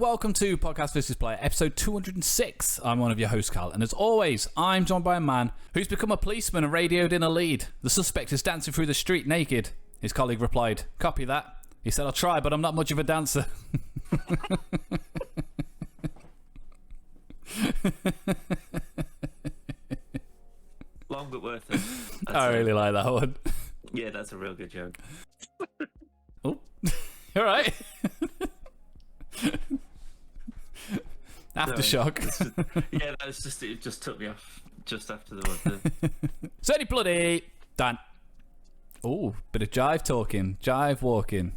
welcome to Podcast vs. Player, episode 206. I'm one of your hosts, Cal, and as always, I'm joined by a man who's become a policeman and radioed in a lead. The suspect is dancing through the street naked. His colleague replied, "Copy that." He said, "I'll try, but I'm not much of a dancer." Long but worth it. I really like that one. Yeah, that's a real good joke. Oh, all right. Aftershock. Yeah, that was just, it just took me off just after the one. Steady bloody Dan. Oh, bit of jive talking, jive walking.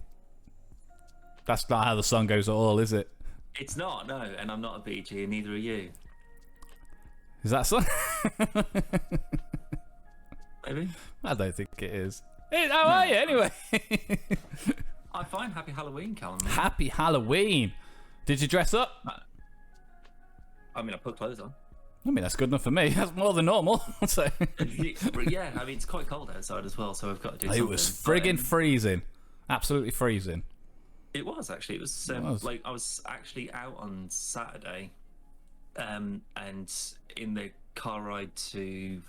That's not how the song goes at all, is it? It's not, no, and I'm not a BG, and neither are you. Is that so? Maybe? I don't think it is. Hey, how are you anyway? I'm fine. Happy Halloween, Callum. Happy Halloween. Did you dress up? I mean, I put clothes on. I mean, that's good enough for me. That's more than normal. So. Yeah, I mean, it's quite cold outside as well, so I've got to do something. It was friggin' freezing. Absolutely freezing. It was, actually. It was, like, I was actually out on Saturday, and in the car ride to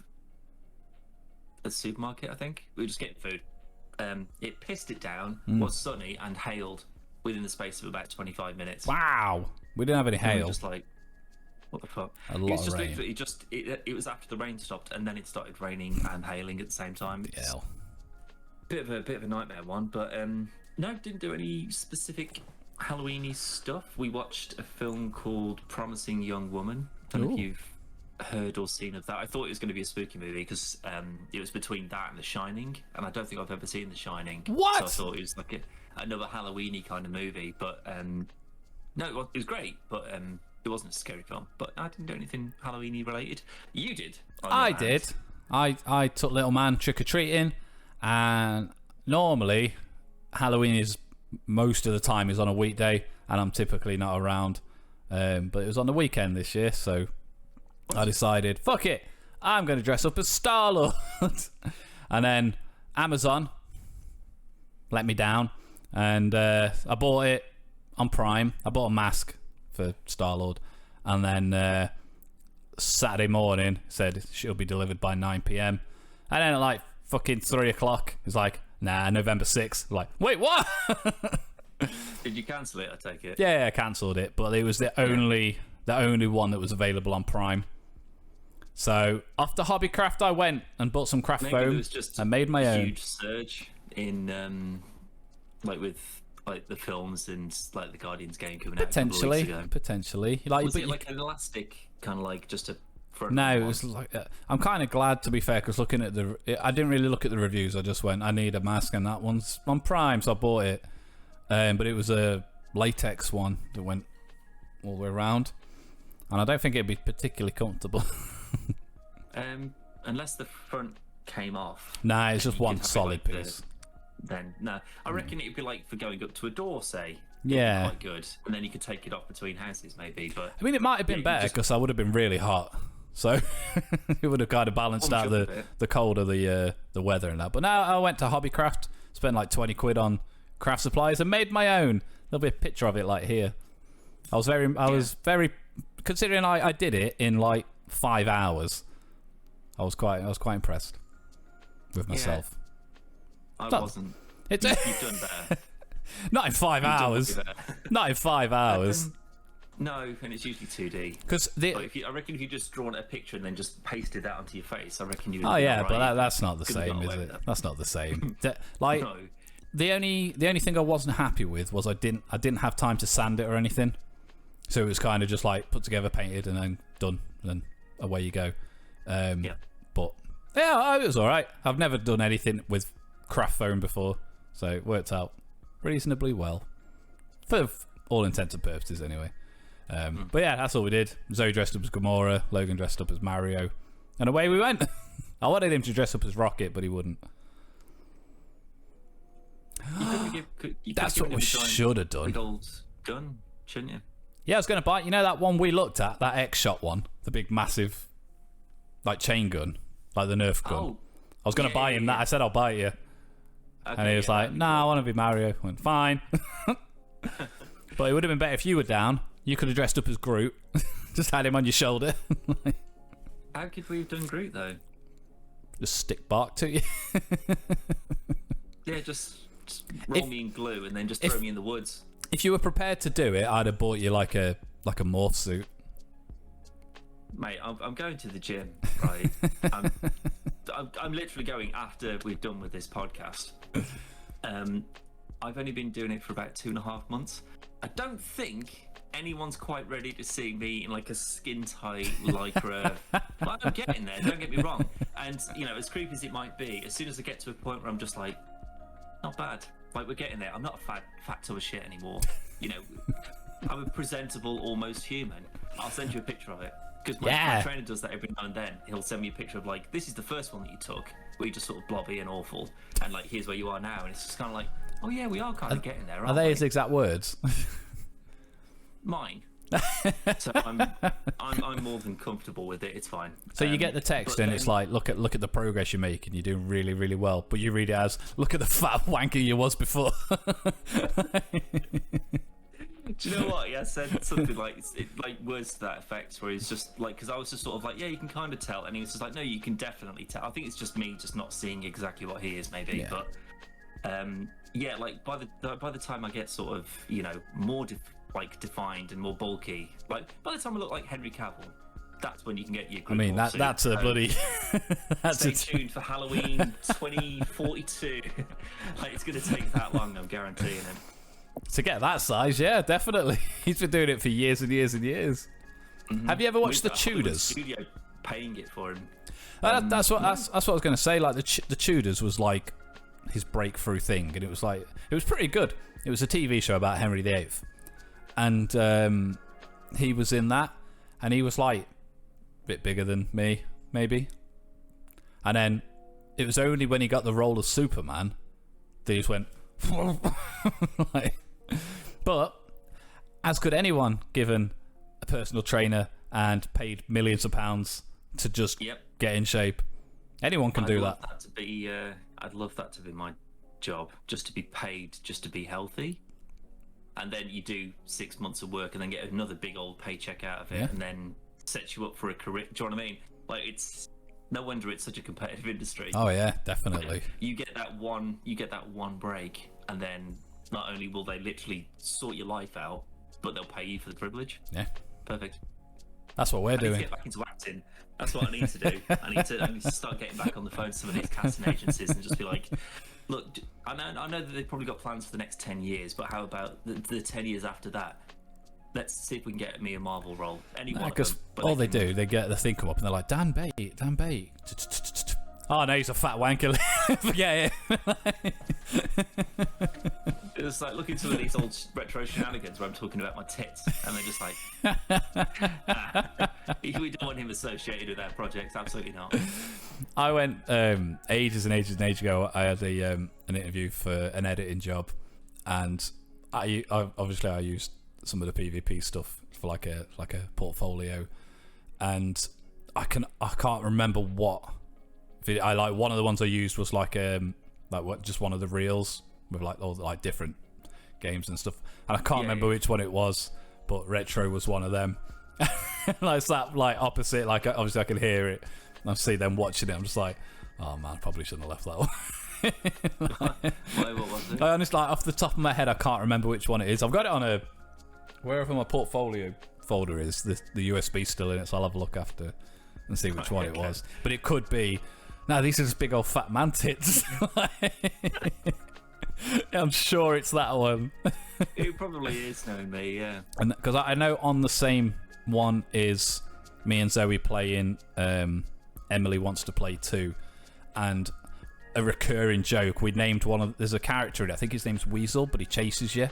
the supermarket, I think. We were just getting food. It pissed it down, was sunny, and hailed within the space of about 25 minutes. Wow. We didn't have any hail. Just like, what the fuck? A lot of rain. It was after the rain stopped, and then it started raining and hailing at the same time. Yeah. Bit of a nightmare one, but no, didn't do any specific Halloween-y stuff. We watched a film called Promising Young Woman. Don't know if you've heard or seen of that. I thought it was going to be a spooky movie because it was between that and The Shining, and I don't think I've ever seen The Shining. What? So I thought it was like another Halloween-y kind of movie, but no, it was great, but it wasn't a scary film. But I didn't do anything Halloween-y related. You did. I did. I took little man trick-or-treating, and normally Halloween is most of the time is on a weekday, and I'm typically not around. But it was on the weekend this year, so I decided, fuck it, I'm going to dress up as Star-Lord. And then Amazon let me down, and I bought it on Prime. I bought a mask for Star-Lord, and then Saturday morning said she'll be delivered by 9 p.m. And then at like fucking 3 o'clock, it's like, nah, November 6th. Like, wait, what? Did you cancel it, I take it? Yeah, I cancelled it, but it was the only one that was available on Prime. So off to Hobbycraft I went and bought some craft foam and made my own. Huge surge in like with like the films and like the Guardians game coming out a couple of weeks ago. Potentially. Like, was it like an elastic kind of like just a front? No, it was like I'm kind of glad, to be fair, because looking at I didn't really look at the reviews. I just went, I need a mask, and that one's on Prime, so I bought it. But it was a latex one that went all the way around, and I don't think it'd be particularly comfortable. Unless the front came off. Nah, it's just one solid piece. Then no, I reckon it'd be like for going up to a door, say. Yeah, quite good, and then you could take it off between houses, maybe. But I mean, it might have been better because I would have been really hot, so it would have kind of balanced out the cold of the weather and that. But now I went to Hobbycraft, spent like 20 quid on craft supplies, and made my own. There'll be a picture of it like here. I was very considering I did it in like 5 hours. I was quite impressed with myself. I wasn't. You've done better. Not in 5 hours. Not in 5 hours. No, and it's usually 2D. Because I reckon if you just drawn a picture and then just pasted that onto your face, I reckon you. Oh yeah, but that's not the same, is it? That's not the same. Like no. the only thing I wasn't happy with was I didn't have time to sand it or anything, so it was kind of just like put together, painted, and then done, and then away you go. Yeah. But yeah, it was all right. I've never done anything with craft foam before, so it worked out reasonably well for all intents and purposes, anyway. But yeah, that's all we did. Zoe dressed up as Gamora, Logan dressed up as Mario, and away we went. I wanted him to dress up as Rocket, but he wouldn't. That's what we should have done. Big old gun, shouldn't you? Yeah, I was going to buy. You know that one we looked at, that X-Shot one, the big massive, like chain gun, like the Nerf gun. Oh, I was going to buy him that. I said I'll buy it you, and he was like, "Nah, I want to be Mario." I went, fine. But it would have been better if you were down. You could have dressed up as Groot. Just had him on your shoulder. How could we have done Groot, though? Just stick bark to you. Yeah, just roll me in glue and then just throw me in the woods. If you were prepared to do it, I'd have bought you like a morph suit. Mate, I'm going to the gym, right? I'm literally going after we're done with this podcast. I've only been doing it for about 2.5 months. I don't think anyone's quite ready to see me in like a skin-tight lycra. Well, I'm getting there, don't get me wrong. And, you know, as creepy as it might be, as soon as I get to a point where I'm just like, not bad. Like, we're getting there. I'm not a fat tub of shit anymore. You know, I'm a presentable, almost human. I'll send you a picture of it. Because my trainer does that every now and then. He'll send me a picture of, like, this is the first one that you took, where you're just sort of blobby and awful. And, like, here's where you are now. And it's just kind of like, oh, yeah, we are kind of getting there, aren't Are they his exact words? Mine. So I'm more than comfortable with it. It's fine. So you get the text and it's like, look at the progress you're making. You're doing really, really well. But you read it as, look at the fat wanker you was before. Do you know what? Yeah, I said something like words to that effect, where he's just like, because I was just sort of like, yeah, you can kind of tell, and he was just like, no, you can definitely tell. I think it's just me just not seeing exactly what he is, maybe. Yeah. But yeah, like by the time I get sort of, you know, more defined and more bulky, like by the time I look like Henry Cavill, that's when you can get your. I mean, that's a bloody. Stay tuned for Halloween 2042. Like, it's going to take that long, I'm guaranteeing it. To get that size, yeah, definitely. He's been doing it for years and years and years. Mm-hmm. Have you ever watched The Tudors? Studio paying it for him. That's what I was going to say. Like the Tudors was like his breakthrough thing, and it was pretty good. It was a TV show about Henry VIII, and he was in that, and he was like a bit bigger than me, maybe. And then it was only when he got the role of Superman that he just went. Like, but as could anyone, given a personal trainer and paid millions of pounds to just get in shape. Anyone can do that. I'd love that to be my job, just to be paid, just to be healthy. And then you do 6 months of work and then get another big old paycheck out of it, and then sets you up for a career. Do you know what I mean? Like, it's no wonder it's such a competitive industry. Oh yeah, definitely. You get that one break, and then not only will they literally sort your life out, but they'll pay you for the privilege. Yeah, perfect. That's what we're doing. I need to get back into acting. That's what I need to do. I need to start getting back on the phone to some of these casting agencies and just be like, look, I know that they've probably got plans for the next 10 years, but how about the 10 years after that? Let's see if we can get me a Marvel role. Because all they do, they get the thing come up and they're like, Dan Bate. Oh no, he's a fat wanker. Forget it. It's like looking at some of these old retro shenanigans where I'm talking about my tits, and they're just like, we don't want him associated with that project. Absolutely not. I went ages and ages ago. I had an interview for an editing job, and I used some of the PvP stuff for like a portfolio, and I can't remember what video. One of the ones I used was just one of the reels with all the different games and stuff, and I can't remember which one it was, but retro was one of them. And I sat opposite, obviously I could hear it and I see them watching it. I'm just like, oh man, probably shouldn't have left that one. What was it? I honestly, off the top of my head, I can't remember which one it is. I've got it on wherever my portfolio folder is. The USB's still in it, so I'll have a look after and see which one it was. But it could be. No, these are just big old fat man tits. I'm sure it's that one. It probably is, knowing me, yeah. And because I know on the same one is me and Zoe playing Emily Wants to Play Too, and a recurring joke. We named there's a character in it. I think his name's Weasel, but he chases you.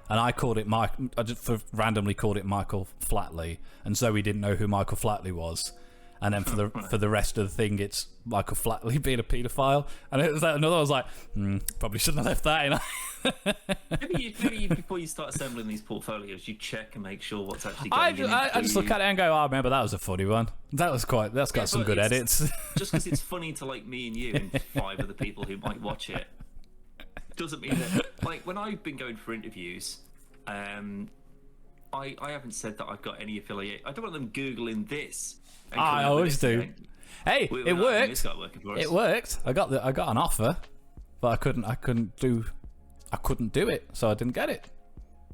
And I called it I just randomly called it Michael Flatley, and Zoe didn't know who Michael Flatley was. And then for the rest of the thing, it's Michael Flatley being a paedophile. And it was another one. I was like, probably shouldn't have left that in. maybe before you start assembling these portfolios, you check and make sure what's actually going in. I just look at it and go, oh, remember that was a funny one. That's got some good edits. Just because it's funny to me and you and 5 other people who might watch it, doesn't mean that. When I've been going for interviews, I haven't said that I've got any affiliate. I don't want them Googling this. I always do. Hey, it worked. It worked. I got an offer, but I couldn't do it, so I didn't get it.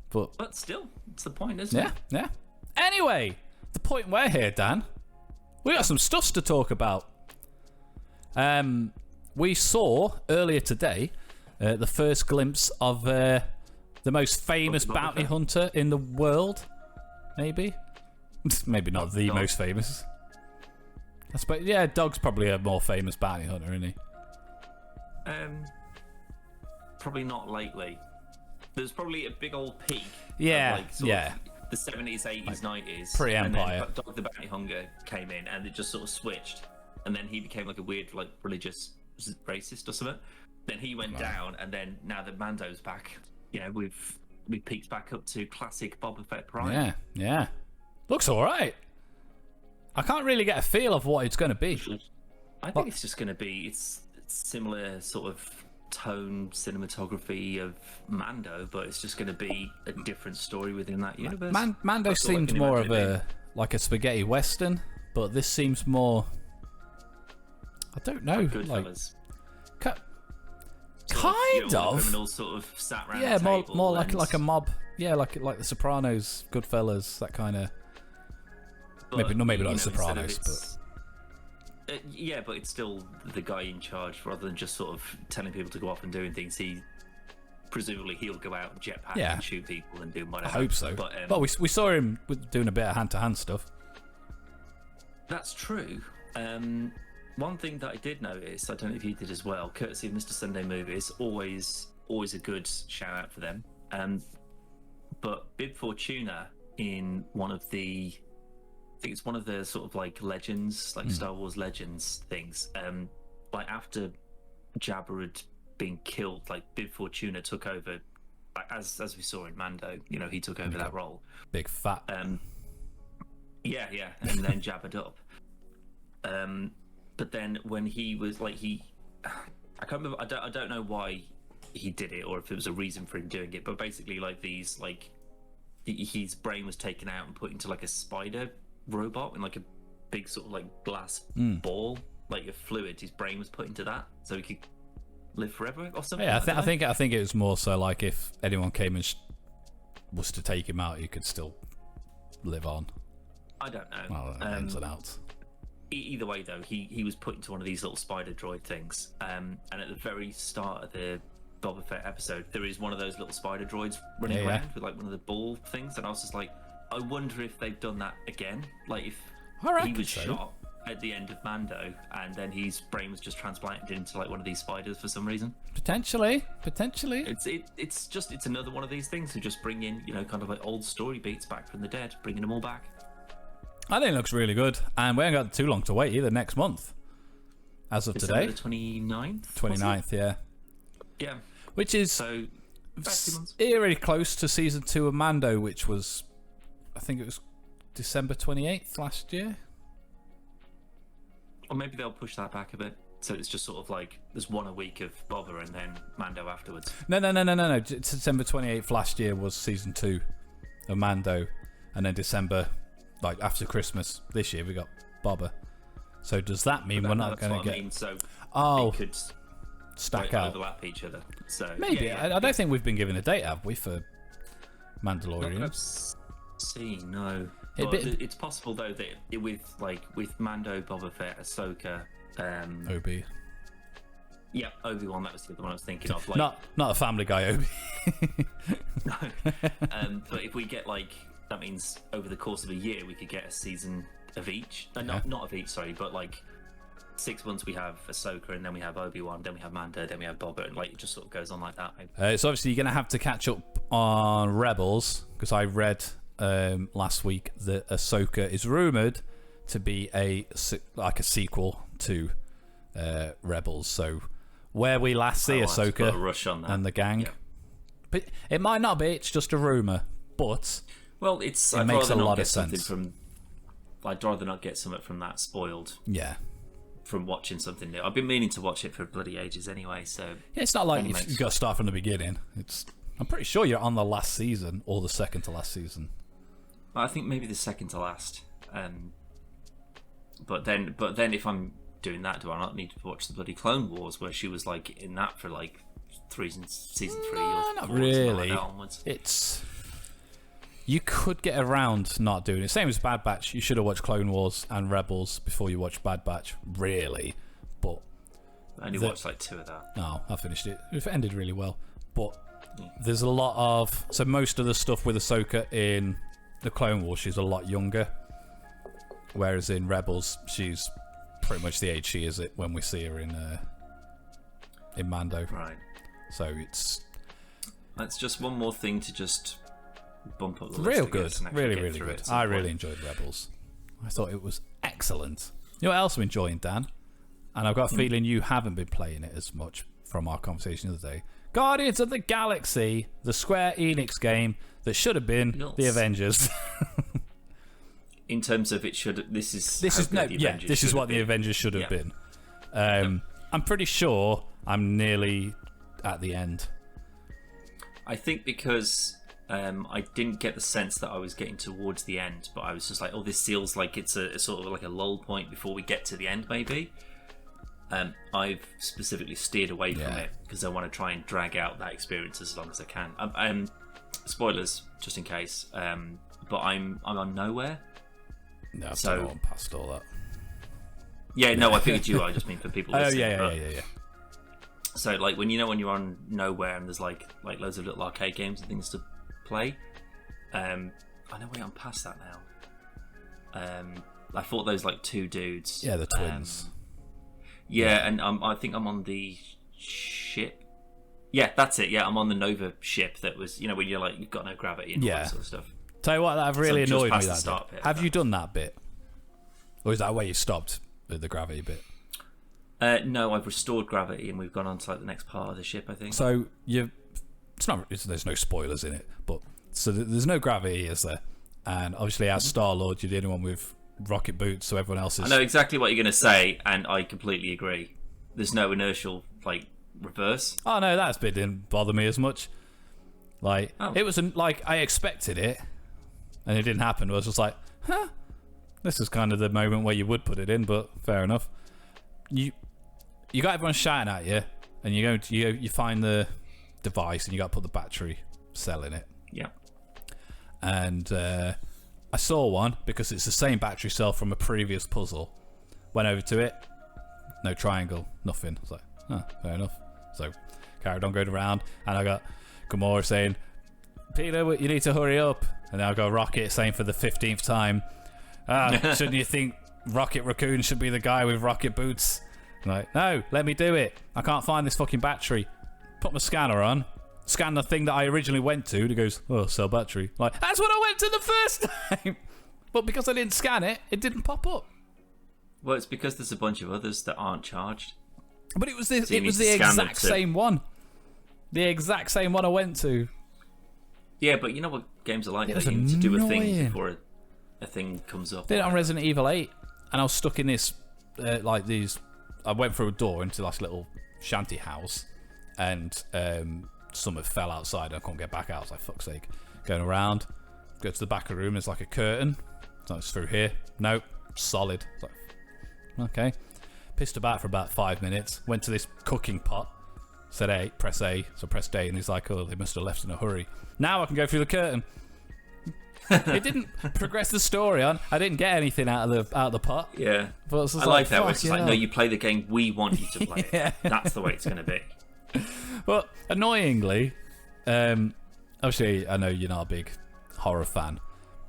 But still, it's the point, isn't it? Yeah. Anyway, the point we're here, Dan. We got some stuff to talk about. We saw earlier today the first glimpse of the most famous bounty hunter in the world. Maybe not the most famous. I suppose, yeah, Dog's probably a more famous bounty hunter, isn't he? Probably not lately. There's probably a big old peak. Yeah, of the 70s, 80s, 90s. Pre-Empire. And then Dog the Bounty Hunter came in, and it just sort of switched. And then he became like a weird, like, religious racist or something. Then he went down, and then now that Mando's back, we've peaked back up to classic Boba Fett prime. Yeah. Looks all right. I can't really get a feel of what it's going to be. I think it's just going to be it's similar sort of tone cinematography of Mando, but it's just going to be a different story within that universe. Mando seemed more of a spaghetti western, but this seems more. I don't know, Goodfellas. Kind of. Criminals sort of sat around. Yeah, the table more like a mob. Yeah, like The Sopranos, Goodfellas, that kind of. Maybe not The Sopranos, but. Yeah, but it's still the guy in charge rather than just sort of telling people to go off and doing things. Presumably he'll go out and jetpack and shoot people and do whatever. I hope so. But we saw him doing a bit of hand-to-hand stuff. That's true. One thing that I did notice, I don't know if you did as well, courtesy of Mr. Sunday Movies, always a good shout out for them. But Bib Fortuna in one of the, I think it's one of the sort of like legends, like Star Wars legends things. Like after Jabba had been killed, like Bib Fortuna took over, as we saw in Mando. He took over that role. Big fat. Yeah, and then jabbered up. But then when he was like I can't remember. I don't know why he did it or if there was a reason for him doing it. But basically, like these his brain was taken out and put into like a spider robot in like a big sort of like glass ball, like a fluid. His brain was put into that so he could live forever or something. Yeah, I think it was more so like if anyone came and was to take him out, he could still live on. I don't know. Well, ins and outs. Either way, though, he was put into one of these little spider droid things. And at the very start of the Boba Fett episode, there is one of those little spider droids running around with like one of the ball things. And I was just like, I wonder if they've done that again. Like if he was shot at the end of Mando and then his brain was just transplanted into like one of these spiders for some reason. Potentially. It's another one of these things to just bring in, kind of like old story beats back from the dead, bringing them all back. I think it looks really good, and we ain't got too long to wait either. Next month, as of today, the 29th. 29th, yeah. Yeah. Which is eerily close to season 2 of Mando, which was, I think it was December 28th last year. Or maybe they'll push that back a bit, so it's just sort of like there's one a week of Boba and then Mando afterwards. No. December 28th last year was season 2 of Mando, and then December. Like after Christmas this year, we got Boba. So does that mean we're not going to get? So it could stack out, overlap each other. So maybe I don't think we've been given a date, have we, for Mandalorian? Not that I've seen, no. It's possible though that with Mando, Boba Fett, Ahsoka, Obi. Yeah, Obi-Wan. That was the other one I was thinking of. Like, not a Family Guy Obi. No. But if we get that means over the course of a year we could get a season of each. Not of each, sorry, but like 6 months we have Ahsoka, and then we have Obi-Wan, then we have Mando, then we have Boba, and it just sort of goes on like that. So obviously you're going to have to catch up on Rebels, because I read last week that Ahsoka is rumoured to be a sequel to Rebels. So where we last see Ahsoka and the gang. Yeah. But it might not be, it's just a rumour, but... Well, it makes a lot of sense. I'd rather not get something from that spoiled. Yeah. From watching something new. I've been meaning to watch it for bloody ages anyway, so... Yeah, it's not like you've got to start from the beginning. I'm pretty sure you're on the last season or the second to last season. I think maybe the second to last. But then if I'm doing that, do I not need to watch the bloody Clone Wars where she was like in that for like season 3 or not 4 really. like onwards? It's you could get around not doing it. Same as Bad Batch. You should have watched Clone Wars and Rebels before you watched Bad Batch. Really, but I only watched like 2 of that. No, I finished it. It ended really well, but there's a lot of most of the stuff with Ahsoka in the Clone Wars, she's a lot younger, whereas in Rebels, she's pretty much the age she is when we see her in Mando. Right. So that's just one more thing to just bump up the list. Real good, really good. I really enjoyed Rebels. I thought it was excellent. You know what else I'm enjoying, Dan? And I've got a feeling you haven't been playing it as much from our conversation the other day. Guardians of the Galaxy, the Square Enix game that should have been the Avengers. In terms of this is what the Avengers should have been. I'm pretty sure I'm nearly at the end. I think because I didn't get the sense that I was getting towards the end, but I was just like, oh, this feels like it's a sort of like a lull point before we get to the end, maybe. I've specifically steered away from it because I want to try and drag out that experience as long as I can. Spoilers, just in case. But I'm on nowhere. No, I've gone past all that. Yeah, no, I figured you. I just mean for people listening. Yeah. So, like when you're on nowhere and there's like loads of little arcade games and things to play. I know we're on past that now. I fought those like 2 dudes. Yeah, the twins. And I think I'm on the ship. Yeah, that's it. Yeah, I'm on the Nova ship that was, when you're like, you've got no gravity and all that sort of stuff. Tell you what, that really annoyed me. That bit. Have you done that bit? Or is that where you stopped with the gravity bit? No, I've restored gravity and we've gone on to like the next part of the ship, I think. So there's no spoilers in it, but so there's no gravity, is there? And obviously as Star-Lord, you're the only one with rocket boots, so everyone else is... I know exactly what you're going to say, and I completely agree. There's no inertial, reverse. Oh, no, that bit didn't bother me as much. It wasn't like I expected it, and it didn't happen. I was just like, this is kind of the moment where you would put it in, but fair enough. You got everyone shouting at you, and you find the device, and you got to put the battery cell in it. Yeah. And I saw one because it's the same battery cell from a previous puzzle. Went over to it, no triangle, nothing. I was like, fair enough. So carried on going around, and I got Gamora saying, Peter, you need to hurry up. And then I got Rocket saying for the 15th time, shouldn't you think Rocket Raccoon should be the guy with rocket boots? I'm like, no, let me do it. I can't find this fucking battery. Put my scanner on, scan the thing that I originally went to, and it goes, cell battery. Like, that's what I went to the first time. But because I didn't scan it, it didn't pop up. Well, it's because there's a bunch of others that aren't charged. But it was the exact same one. The exact same one I went to. Yeah, but you know what games are like? You need to do a thing before a thing comes up. Did it on Resident Evil 8, and I was stuck in this, I went through a door into this little shanty house, and something fell outside, and I couldn't get back out. I was like, fuck's sake. Going around, go to the back of the room, there's like a curtain. So it's through here. Nope, solid. It's like, okay. Pissed about for about 5 minutes, went to this cooking pot, said A, press A, so pressed A, and he's like, they must have left in a hurry. Now I can go through the curtain. It didn't progress the story on. I didn't get anything out of the pot. Yeah, but I like that. Where it's like, no, you play the game we want you to play it. That's the way it's going to be. But annoyingly, obviously, I know you're not a big horror fan,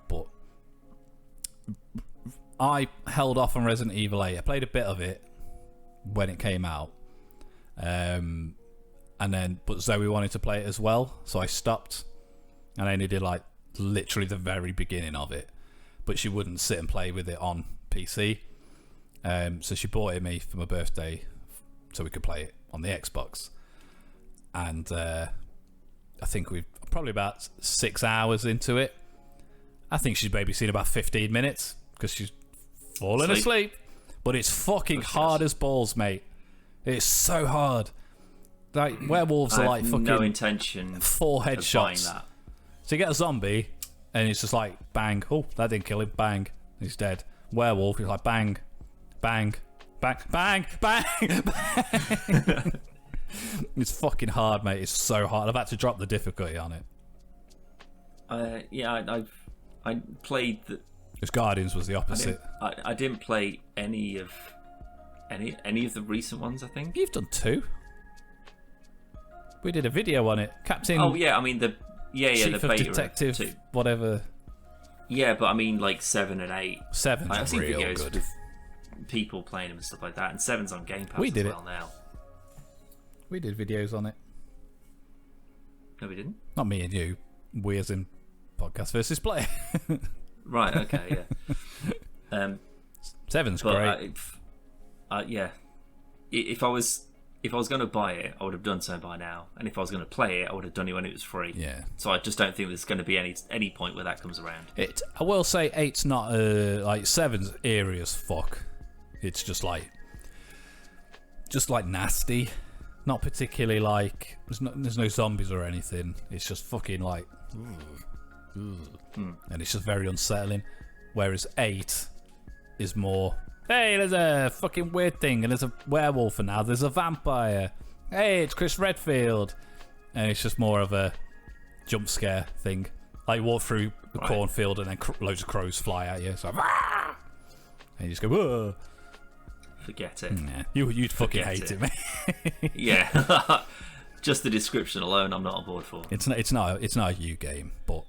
but I held off on Resident Evil 8. I played a bit of it when it came out, but Zoe wanted to play it as well, so I stopped, and I only did literally the very beginning of it, but she wouldn't sit and play with it on PC, so she bought it me for my birthday so we could play it on the Xbox, and I think we've probably about 6 hours into it. I think she's maybe seen about 15 minutes because she's fallen asleep. But it's fucking hard as balls, mate. It's so hard. like werewolves are like fucking no intention 4 of buying headshots. that. So you get a zombie, and it's just like bang. Oh, that didn't kill him. Bang, he's dead. Werewolf, it's like bang, bang, bang, bang, bang, bang. It's fucking hard, mate. It's so hard. I've had to drop the difficulty on it. I played the. Because Guardians was the opposite. I didn't play any of the recent ones. I think You've done 2. We did a video on it, Captain. Oh yeah, I mean the Chief the of beta Detective, too. whatever. Yeah, but I mean like 7 and 8. 7's I've seen real videos good. with people playing them and stuff like that, and 7's on Game Pass We did as well now. We did videos on it. No, we didn't. Not me and you. We as in podcast versus player. Right. Okay. Yeah. 7's great. Yeah. If I was going to buy it, I would have done so by now. And if I was going to play it, I would have done it when it was free. Yeah. So I just don't think there's going to be any point where that comes around. I will say 8's not like 7's eerie as fuck. It's just like nasty. Not particularly like there's no zombies or anything. It's just fucking like, and it's just very unsettling. Whereas 8 is more, hey, there's a fucking weird thing, and there's a werewolf, and now there's a vampire. Hey, it's Chris Redfield, and it's just more of a jump scare thing. Like you walk through the cornfield, and then loads of crows fly at you. So, and you just go, whoa. Forget it. Nah, you'd fucking hate it, mate. Yeah. Just the description alone, I'm not on board for. It's not a you game, but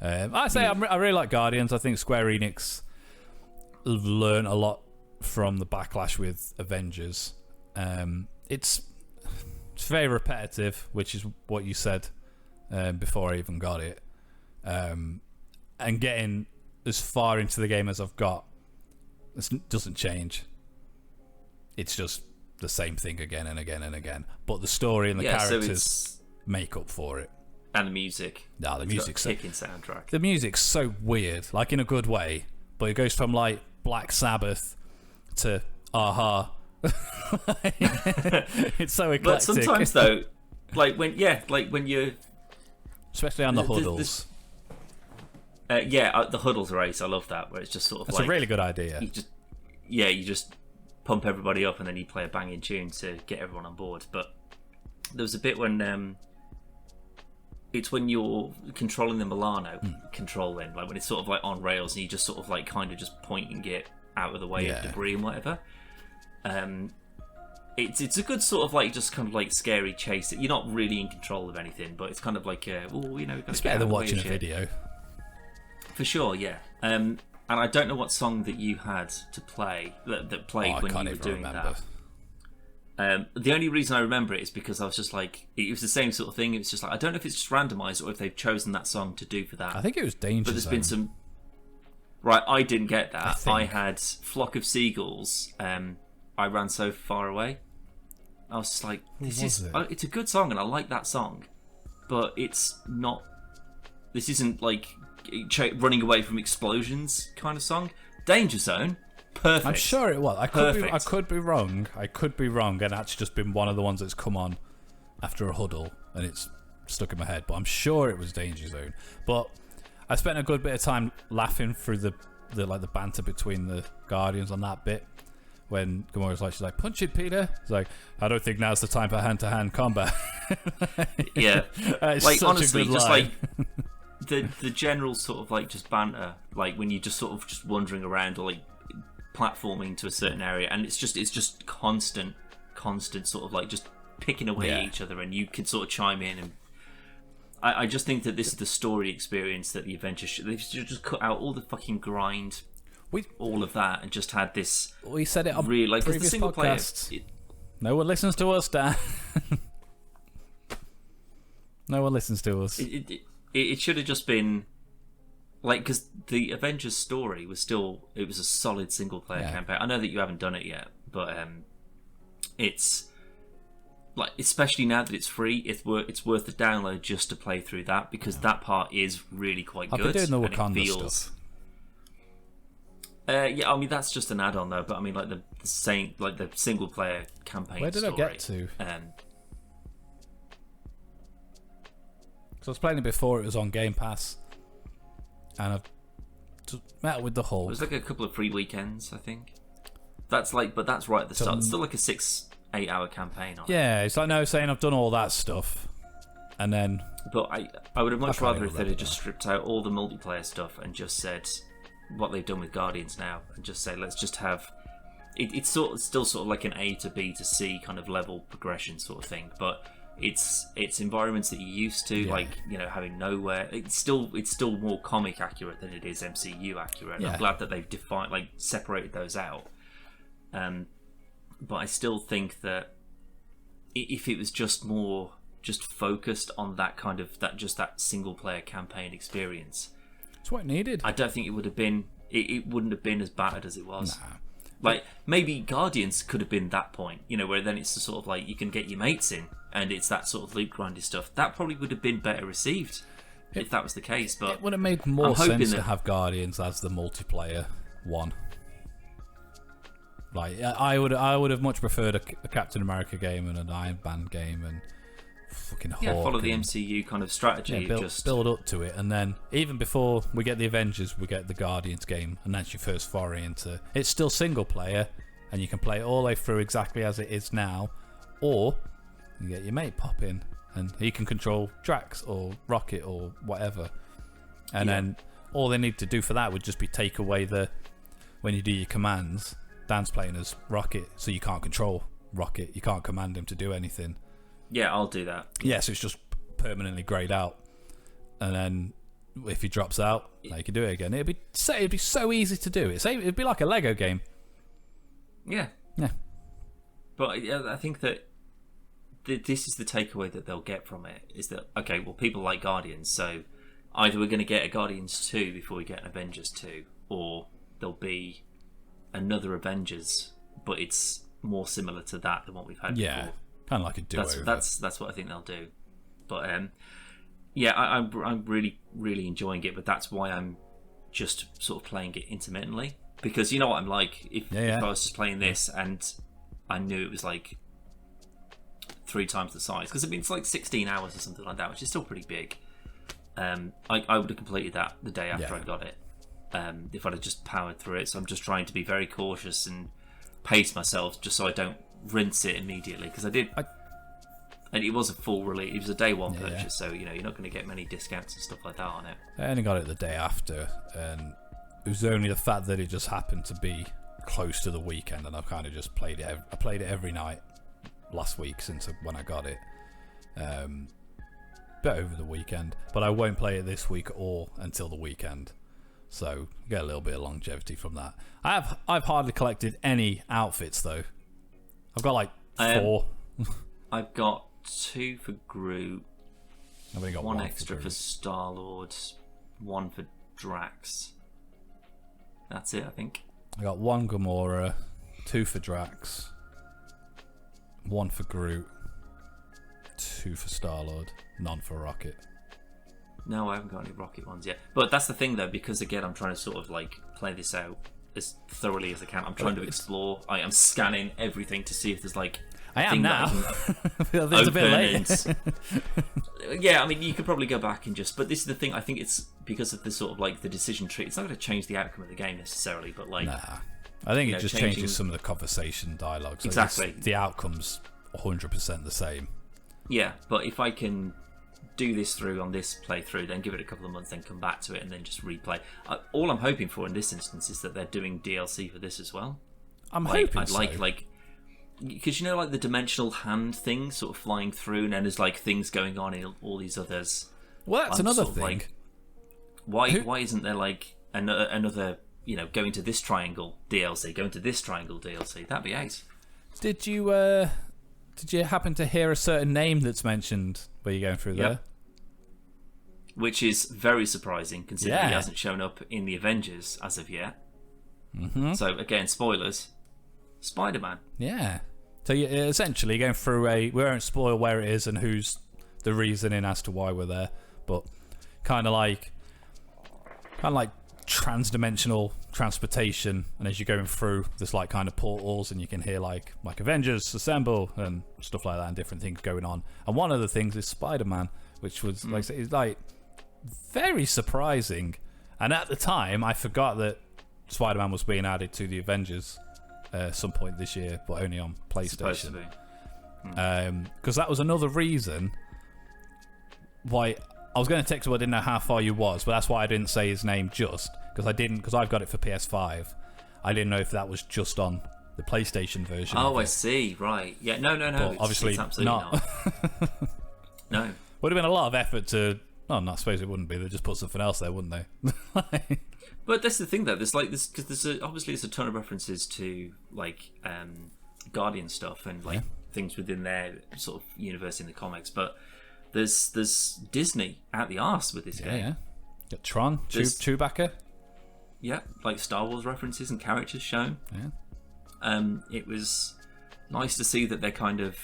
I really like Guardians. I think Square Enix have learned a lot from the backlash with Avengers. It's very repetitive, which is what you said before I even got it. And getting as far into the game as I've got, this doesn't change. It's just the same thing again and again and again. But the story and the characters make up for it. And the music. No, the music's kicking soundtrack. The music's so weird, like in a good way. But it goes from like Black Sabbath to Aha. It's so eclectic. But sometimes though, when you're, especially on the huddles. The huddles are ace. I love that, where it's just sort of That's a really good idea. You just pump everybody up and then you play a banging tune to get everyone on board. But there was a bit when it's when you're controlling the Milano, controlling, like when it's sort of like on rails and you just sort of like kind of just pointing it out of the way of debris and whatever. It's a good sort of like just kind of like scary chase. You're not really in control of anything, but it's kind of like it's better than watching a video. For sure, yeah. And I don't know what song that you had to play that played when you were doing that. The only reason I remember it is because I was just like, it was the same sort of thing. It was just like, I don't know if it's just randomised or if they've chosen that song to do for that. I think it was Danger But there's Zone. been some. Right, I didn't get that. I had Flock of Seagulls. I Ran So Far Away. I was just like, it's a good song and I like that song, but it's not. This isn't like running away from explosions kind of song. Danger Zone. Perfect. I'm sure it was. I could be wrong. And that's just been one of the ones that's come on after a huddle and it's stuck in my head. But I'm sure it was Danger Zone. But I spent a good bit of time laughing through the banter between the Guardians on that bit. When Gamora's like, she's like, punch it, Peter. It's like, I don't think now's the time for hand-to-hand combat. Yeah. Like, honestly, just line. like the general sort of like just banter, like when you're just sort of just wandering around or like platforming to a certain area, and it's just constant sort of like just picking away at each other, and you can sort of chime in. And I just think that this is the story experience that the Avengers they've just cut out all the fucking grind, all of that, and just had this. We said it on really, like, previous the single podcasts. player. No one listens to us, Dan. No one listens to us. It should have just been like, because the Avengers story was it was a solid single player campaign. I know that you haven't done it yet, but it's like, especially now that it's free, it's worth the download just to play through that, because that part is really quite good. I've been doing the and Wakanda it feels, stuff. Yeah, I mean that's just an add-on though. But I mean, like the single player campaign. Where did story, I get to? Because I was playing it before it was on Game Pass, and I've just met with the Hulk. It was like a couple of free weekends, I think. That's right at the start. It's still like a 6-8 hour campaign on it. Yeah, it's like saying I've done all that stuff, and then. But I would have much rather if they'd have just stripped out all the multiplayer stuff and just said what they've done with Guardians now, and just say let's just have. It's still sort of like an A to B to C kind of level progression sort of thing, but it's environments that you're used to, like having nowhere. It's still more comic accurate than it is MCU accurate. Yeah. I'm glad that they've separated those out. But I still think that if it was just focused on that kind of that single player campaign experience, it's what it needed. I don't think it would have been. It wouldn't have been as battered as it was. Nah. Like maybe Guardians could have been that point, where then it's the sort of like you can get your mates in, and it's that sort of loot grindy stuff. That probably would have been better received if that was the case. But it would have made more sense to have Guardians as the multiplayer one. Like I would have much preferred a Captain America game and an Iron Man game and fucking Hawk. Yeah, follow the MCU kind of strategy. Yeah, build up to it, and then even before we get the Avengers, we get the Guardians game, and that's your first foray into. It's still single player, and you can play it all the way through exactly as it is now, or you get your mate pop in, and he can control Drax or Rocket or whatever, and then all they need to do for that would just be take away when you do your commands. Dan's playing as Rocket, so you can't control Rocket. You can't command him to do anything. Yeah, I'll do that. Yeah, so it's just permanently greyed out. And then if he drops out, you can do it again. It'd be so easy to do. It'd be like a Lego game. Yeah. Yeah. But I think that this is the takeaway that they'll get from it, is that, okay, well, people like Guardians, so either we're going to get a Guardians 2 before we get an Avengers 2, or there'll be another Avengers, but it's more similar to that than what we've had before. Kind of like a do-over. That's what I think they'll do. But I'm really, really enjoying it, but that's why I'm just sort of playing it intermittently, because you know what I'm like. If I was just playing this and I knew it was like 3 times the size, because it's like 16 hours or something like that, which is still pretty big. I would have completed that the day after I got it, if I'd have just powered through it. So I'm just trying to be very cautious and pace myself just so I don't rinse it immediately, because I did. And it was a full release. It was a day one purchase, so you're not going to get many discounts and stuff like that on it. I only got it the day after, and it was only the fact that it just happened to be close to the weekend, and I kind of just played it. I played it every night last week since when I got it, but over the weekend. But I won't play it this week or until the weekend, so get a little bit of longevity from that. I've hardly collected any outfits though. I've got like 4. I've got 2 for Groot. I've only got 1 extra for Star-Lord, 1 for Drax. That's it, I think. I got 1 Gamora, 2 for Drax, 1 for Groot, 2 for Star-Lord, none for Rocket. No, I haven't got any Rocket ones yet. But that's the thing though, because again, I'm trying to sort of like play this out as thoroughly as I can. I'm trying to explore. I am scanning everything to see if there's like. I am now. It's a bit late. Yeah, I mean, you could probably go back and just. But this is the thing. I think it's because of the sort of like the decision tree. It's not going to change the outcome of the game necessarily, but like. Nah, I think it just changes some of the conversation dialogue. So exactly. The outcome's 100% the same. Yeah, but if I can do this through on this playthrough, then give it a couple of months, then come back to it, and then just replay. All I'm hoping for in this instance is that they're doing DLC for this as well. I'm hoping I'd like because like the dimensional hand thing sort of flying through, and then there's like things going on in all these others. Well, that's another thing. Like, why isn't there like another going to this triangle DLC, going to this triangle DLC? That'd be ace. Did you happen to hear a certain name that's mentioned where you're going through there? Which is very surprising, considering he hasn't shown up in the Avengers as of yet. Mm-hmm. So again, spoilers. Spider-Man. Yeah. So you're essentially going through we won't spoil where it is and who's the reasoning as to why we're there, but kind of like trans-dimensional transportation, and as you're going through, there's like kind of portals, and you can hear like Avengers assemble and stuff like that, and different things going on. And one of the things is Spider-Man, which was like I say, is like very surprising. And at the time, I forgot that Spider-Man was being added to the Avengers some point this year, but only on PlayStation. Because that was another reason why I was going to text you. I didn't know how far you was, but that's why I didn't say his name just because I've got it for PS5. I didn't know if that was just on the PlayStation version. Oh, I see. Right. Yeah. No. But obviously, it's absolutely not. No. Would have been a lot of effort to. Oh, I suppose it wouldn't be. They'd just put something else there, wouldn't they? But that's the thing, though. There's like this because obviously there's a ton of references to like Guardian stuff and like things within their sort of universe in the comics, but there's Disney out the arse with this game. Yeah. Got Tron, Chewbacca. Yeah, like Star Wars references and characters shown. Yeah. It was nice to see that they're kind of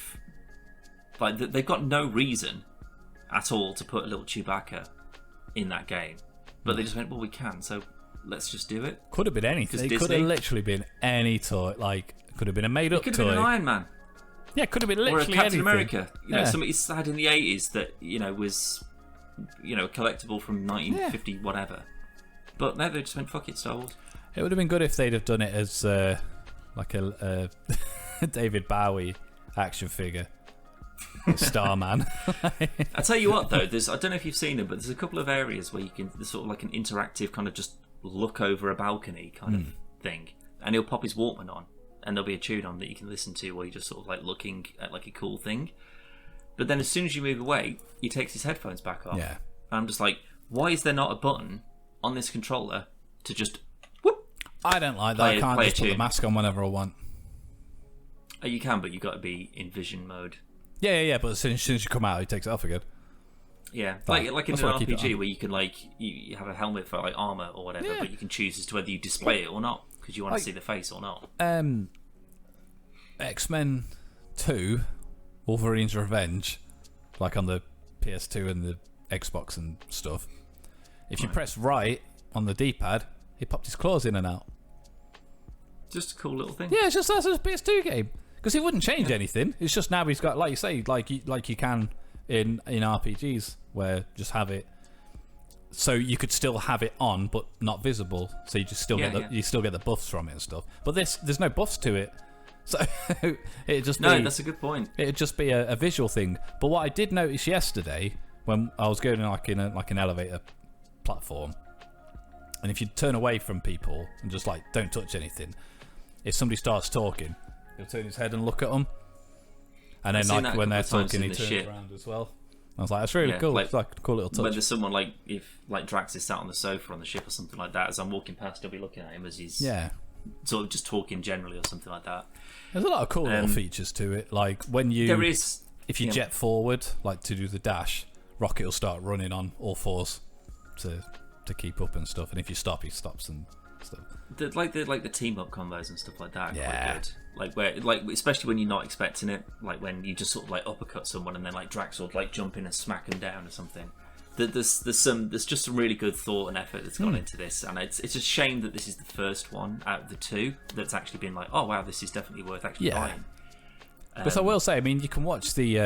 like they've got no reason at all to put a little Chewbacca in that game, but they just went, well, we can, so let's just do it. Could have been anything. It could have literally been any toy. Like, could have been a made-up toy. It could have been an Iron Man. Yeah, it could have been literally or a Captain anything. America. You know, something he had in the 80s that was, collectible from 1950 whatever. But no, they just went, fuck it, Star Wars. It would have been good if they'd have done it as like a David Bowie action figure. Starman. I tell you what, though, I don't know if you've seen them, but there's a couple of areas where there's sort of like an interactive kind of just look over a balcony kind of thing, and he'll pop his Walkman on, and there'll be a tune on that you can listen to while you're just sort of like looking at like a cool thing. But then as soon as you move away, he takes his headphones back off. Yeah. And I'm just like, why is there not a button on this controller to just whoop? I don't like that. I can't just put the mask on whenever I want. Oh, you can, but you've got to be in vision mode. Yeah, but as soon as you come out, he takes it off again. Yeah, like in an RPG where you can you have a helmet for like armor or whatever, but you can choose as to whether you display it or not because you want to see the face or not. X-Men 2, Wolverine's Revenge, like on the PS2 and the Xbox and stuff. If you press right on the D-pad, he popped his claws in and out. Just a cool little thing. Yeah, it's just that's a PS2 game. Because it wouldn't change anything. It's just now he's got, like you say, like you can in RPGs, where just have it. So you could still have it on, but not visible. So you just still you still get the buffs from it and stuff. But there's no buffs to it. So it'd just that's a good point. It'd just be a visual thing. But what I did notice yesterday when I was going in an elevator platform, and if you turn away from people and just like don't touch anything, if somebody starts talking, he'll turn his head and look at them, and then like when they're talking, he turns around as well. I was like, that's really cool. It's like a cool little touch. When there's someone if Drax is sat on the sofa on the ship or something like that, as I'm walking past, I'll be looking at him as he's sort of just talking generally or something like that. There's a lot of cool little features to it. Like when if you jet forward, like to do the dash, Rocket will start running on all fours to keep up and stuff. And if you stop, he stops and stuff. The team up combos and stuff like that are quite good. Especially when you're not expecting it, like when you just sort of like uppercut someone and then like Drax will like jump in and smack him down or something. There's just some really good thought and effort that's gone into this, and it's a shame that this is the first one out of the two that's actually been like, oh wow, this is definitely worth actually buying. But I will say, I mean, you can watch the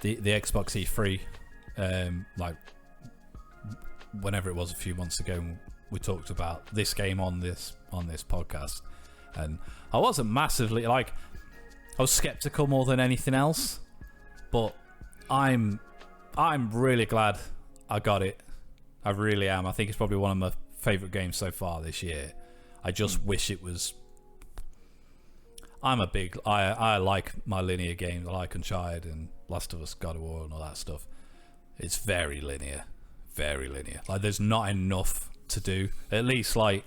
Xbox E3 like whenever it was a few months ago. We talked about this game on this podcast, and I wasn't massively I was skeptical more than anything else, but I'm really glad I got it. I really am. I think it's probably one of my favourite games so far this year. I just wish it was. I like my linear games. I like Uncharted and Last of Us, God of War, and all that stuff. It's very linear, very linear. Like there's not enough to do. At least like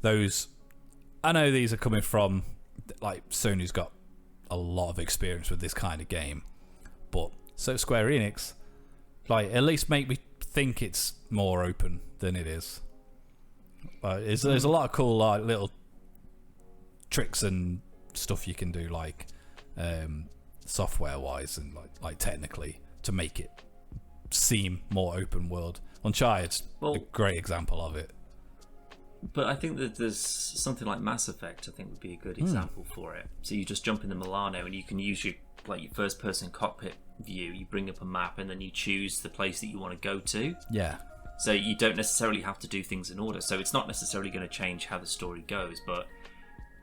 those. I know these are coming from like Sony's got a lot of experience with this kind of game, but so Square Enix, like at least make me think it's more open than it is. There's a lot of cool like little tricks and stuff you can do, like software wise and like technically, to make it seem more open world. Uncharted's a great example of it. But I think that there's something like Mass Effect. I think would be a good example for it. So you just jump in the Milano and you can use your first-person cockpit view. You bring up a map and then you choose the place that you want to go to. Yeah. So you don't necessarily have to do things in order. So it's not necessarily going to change how the story goes, but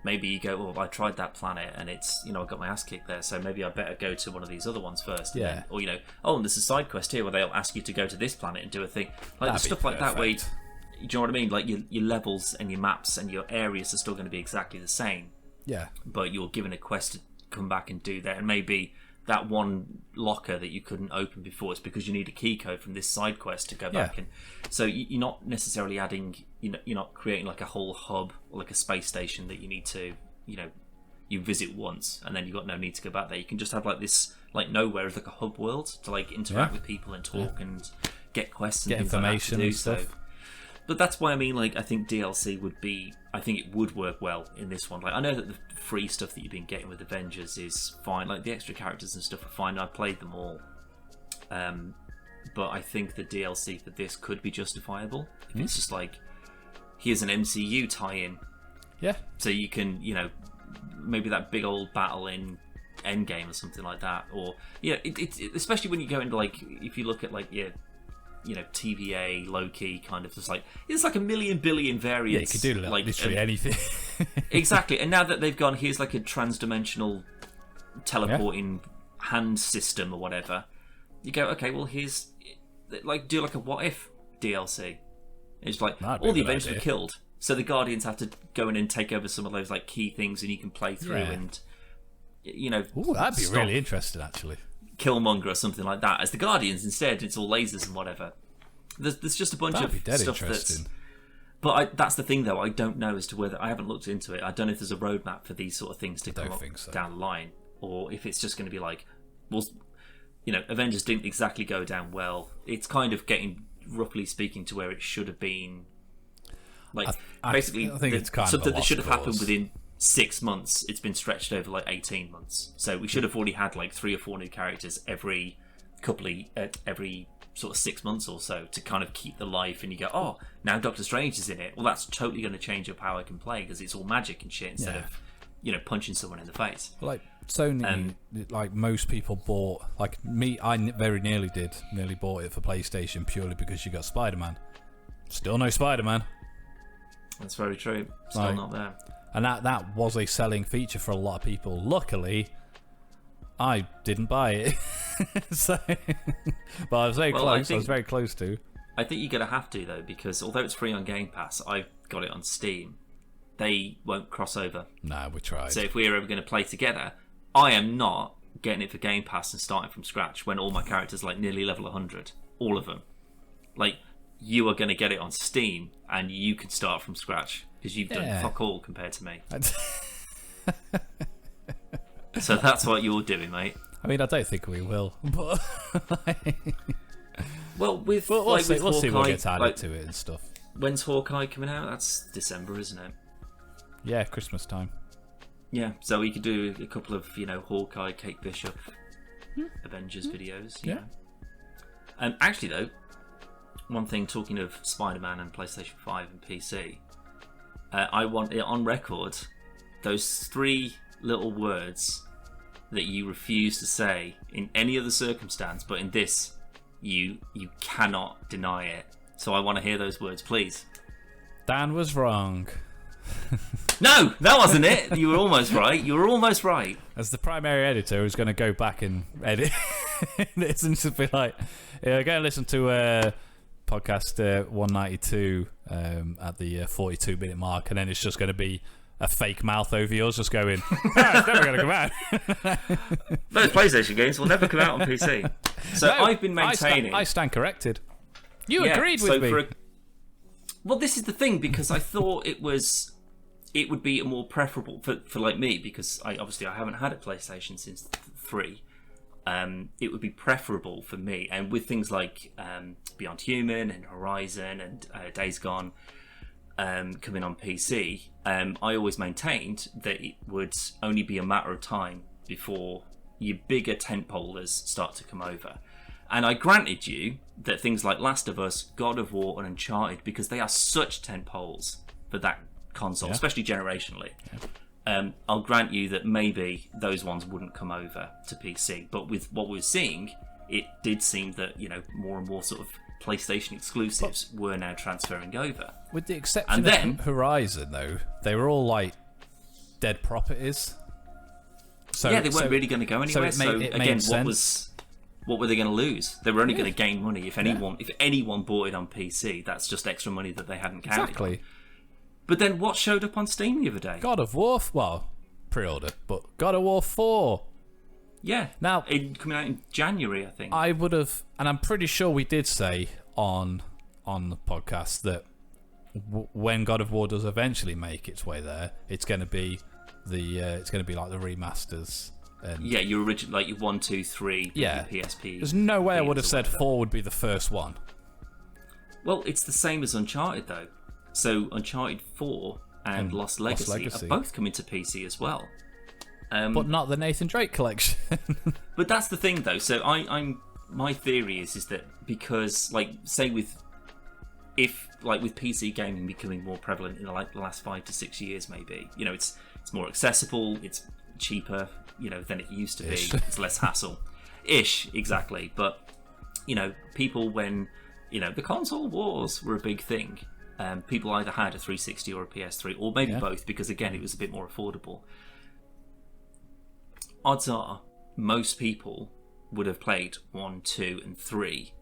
maybe you go, well, I tried that planet and it's, I got my ass kicked there, so maybe I better go to one of these other ones first. Yeah. Then, or, oh, and there's a side quest here where they'll ask you to go to this planet and do a thing. Like, there's stuff like that where, do you know what I mean? Like, your levels and your maps and your areas are still going to be exactly the same. Yeah. But you're given a quest to come back and do that. And maybe that one locker that you couldn't open before, it's because you need a key code from this side quest to go back. And so you're not necessarily adding, you're not creating like a whole hub or like a space station that you need to, you visit once and then you've got no need to go back there. You can just have like this, like nowhere is like a hub world to like interact with people and talk and get quests and get things information like that to do. and stuff. So, but that's why I think DLC would be, I think it would work well in this one. Like, I know that the free stuff that you've been getting with Avengers is fine. Like, the extra characters and stuff are fine. I played them all. But I think the DLC for this could be justifiable. If it's just like, here's an MCU tie-in. Yeah. So you can, maybe that big old battle in Endgame or something like that. Or, it's especially when you go into, like, if you look at, like, TVA, Loki, kind of just like it's like a million billion variants. Yeah, you could do like literally anything. Exactly. And now that they've gone, here's like a trans-dimensional teleporting hand system or whatever. You go, okay, well here's like do like a what if DLC. It's like all the Avengers were killed, so the Guardians have to go in and take over some of those like key things, and you can play through and Ooh, that'd be really interesting actually. Killmonger or something like that as the Guardians instead. It's all lasers and whatever. There's just a bunch of stuff that's. But that's the thing though. I don't know as to whether I haven't looked into it. I don't know if there's a roadmap for these sort of things to come up down the line, or if it's just going to be like, well, Avengers didn't exactly go down well. It's kind of getting, roughly speaking, to where it should have been. Like basically, I think it's kind something of that should have happened within 6 months. It's been stretched over like 18 months. So we should have already had like 3 or 4 new characters every sort of 6 months or so to kind of keep the life. And you go, oh, now Doctor Strange is in it. Well, that's totally going to change up how I can play because it's all magic and shit instead of punching someone in the face. Like Sony, like most people bought, like me, I very nearly bought it for PlayStation purely because you got Spider-Man. Still no Spider-Man. That's very true. Still not there. And that was a selling feature for a lot of people. Luckily, I didn't buy it. But I was very close. I was very close to. I think you're going to have to, though, because although it's free on Game Pass, I've got it on Steam. They won't cross over. No, we tried. So if we're ever going to play together, I am not getting it for Game Pass and starting from scratch when all my characters are like nearly level 100. All of them. Like, you are going to get it on Steam and you can start from scratch. Because you've done fuck all compared to me. So that's what you're doing, mate. I mean, I don't think we will. But well, we'll see Hawkeye, what gets added to it and stuff. When's Hawkeye coming out? That's December, isn't it? Yeah, Christmas time. Yeah, so we could do a couple of, Hawkeye, Kate Bishop, Avengers videos. Yeah. Actually, though, one thing, talking of Spider-Man and PlayStation 5 and PC, I want it on record, those 3 little words that you refuse to say in any other circumstance, but in this, you cannot deny it. So I want to hear those words, please. Dan was wrong. No, that wasn't it. You were almost right. You were almost right. As the primary editor who's going to go back and edit this and just be like, go and listen to podcast 192 at the 42-minute mark, and then it's just going to be a fake mouth over yours just going, it's never going to come out. Those PlayStation games will never come out on PC. So no, I've been maintaining... I stand corrected. You agreed with me. Well, this is the thing, because I thought it would be a more preferable for like me, because I haven't had a PlayStation since 3. It would be preferable for me, and with things like Beyond Human and Horizon and Days Gone coming on PC, I always maintained that it would only be a matter of time before your bigger tentpoles start to come over. And I granted you that things like Last of Us, God of War and Uncharted, because they are such tentpoles, for that console, especially generationally. I'll grant you that maybe those ones wouldn't come over to PC, but with what we're seeing, it did seem that more and more sort of PlayStation exclusives were now transferring over. With the exception of Horizon, though, they were all like dead properties. So they weren't really going to go anywhere. So again, what were they going to lose? They were only going to gain money if anyone bought it on PC. That's just extra money that they hadn't counted on. But then what showed up on Steam the other day? God of War, pre-order, but God of War 4. Yeah, now coming out in January, I think. I would have, and I'm pretty sure we did say on the podcast that when God of War does eventually make its way there, it's going to be like the remasters. And your original, like your 1, 2, 3, your PSP. There's no way I would have said 4 would be the first one. Well, it's the same as Uncharted though. So Uncharted 4 and Lost Legacy are both coming to PC as well. But not the Nathan Drake collection. But that's the thing, though. So my theory is that because, like, say with PC gaming becoming more prevalent in like the last 5 to 6 years, maybe it's more accessible, it's cheaper, than it used to be. It's less hassle, exactly. But people when the console wars were a big thing. People either had a 360 or a PS3, or maybe both, because again it was a bit more affordable. Odds are most people would have played 1, 2, and 3,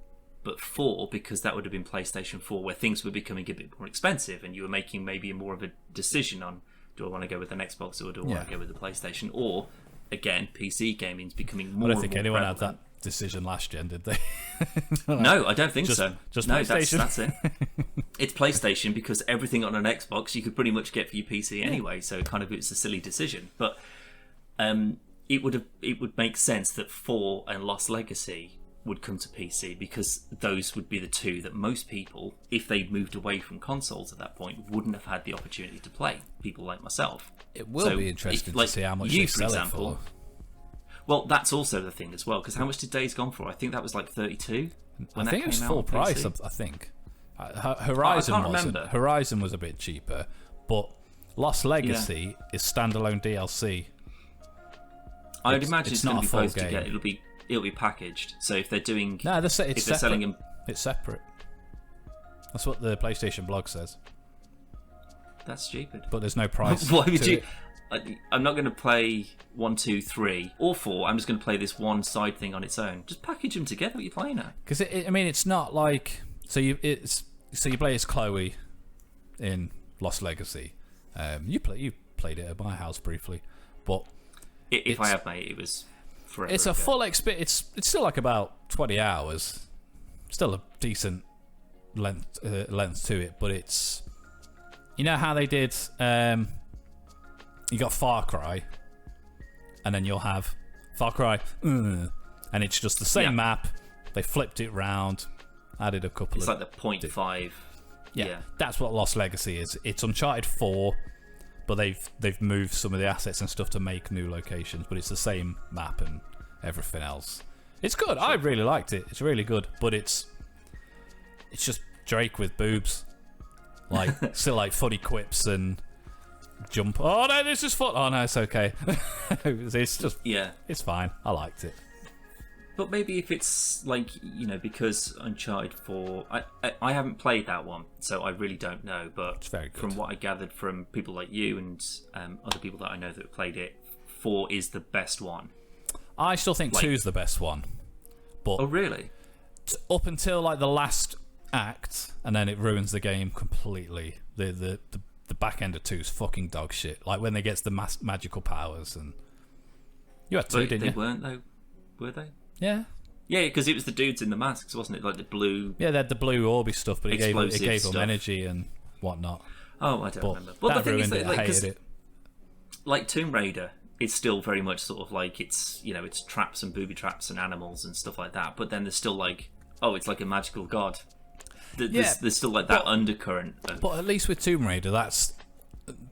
but 4, because that would have been PlayStation 4, where things were becoming a bit more expensive, and you were making maybe more of a decision on, do I want to go with an Xbox or do I want to go with the PlayStation? Or again, PC gaming's becoming more. I don't think anyone prevalent. had that decision last gen, did they? No, I don't think so. Just no, PlayStation. That's it. It's PlayStation, because everything on an Xbox you could pretty much get for your PC anyway. So it's a silly decision. But it would make sense that 4 and Lost Legacy would come to PC, because those would be the two that most people, if they moved away from consoles at that point, wouldn't have had the opportunity to play. People like myself. It will be interesting to see how much they sell it for. Well, that's also the thing as well, because how much did Days Gone for? I think that was like 32. I think it was full price. I think Horizon wasn't. Horizon was a bit cheaper, but Lost Legacy is standalone DLC. I'd imagine it's going to be posted again. It'll be packaged. So if they're doing, they're selling them, it's separate. That's what the PlayStation blog says. That's stupid. But there's no price. Why would you? I'm not going to play 1, 2, 3 or 4. I'm just going to play this one side thing on its own. Just package them together. What are you playing at? Because it's not like you play as Chloe in Lost Legacy. You played it at my house briefly, but if I have, mate, it was forever. It's a full experience. It's still like about 20 hours. Still a decent length to it, but it's how they did. You got Far Cry, and then you'll have Far Cry, and it's just the same map. They flipped it round, added a couple. It's like the 0.5. Yeah, that's what Lost Legacy is. It's Uncharted 4, but they've moved some of the assets and stuff to make new locations, but it's the same map and everything else. It's good. Sure. I really liked it. It's really good, but it's just Drake with boobs, like still like funny quips and jump. Oh no, this is fun. Oh no, it's okay. It's just it's fine. I liked it. But maybe if it's like because Uncharted 4, I haven't played that one, so I really don't know. But it's very good. From what I gathered from people like you and other people that I know that have played it, 4 is the best one. I still think 2 is the best one. But oh really? Up until like the last act, and then it ruins the game completely. The back end of 2 is fucking dog shit. Like when they get the magical powers, and you had 2, didn't you? They weren't though, were they? Yeah. Yeah, because it was the dudes in the masks, wasn't it? Like the blue. Yeah, they had the blue orby stuff, but it gave them stuff. energy and whatnot. Oh, I don't remember. Well, that ruined it. I hated it. Like Tomb Raider, it's still very much sort of like it's it's traps and booby traps and animals and stuff like that. But then there's still like it's like a magical god. There's still like that undercurrent. But at least with Tomb Raider, that's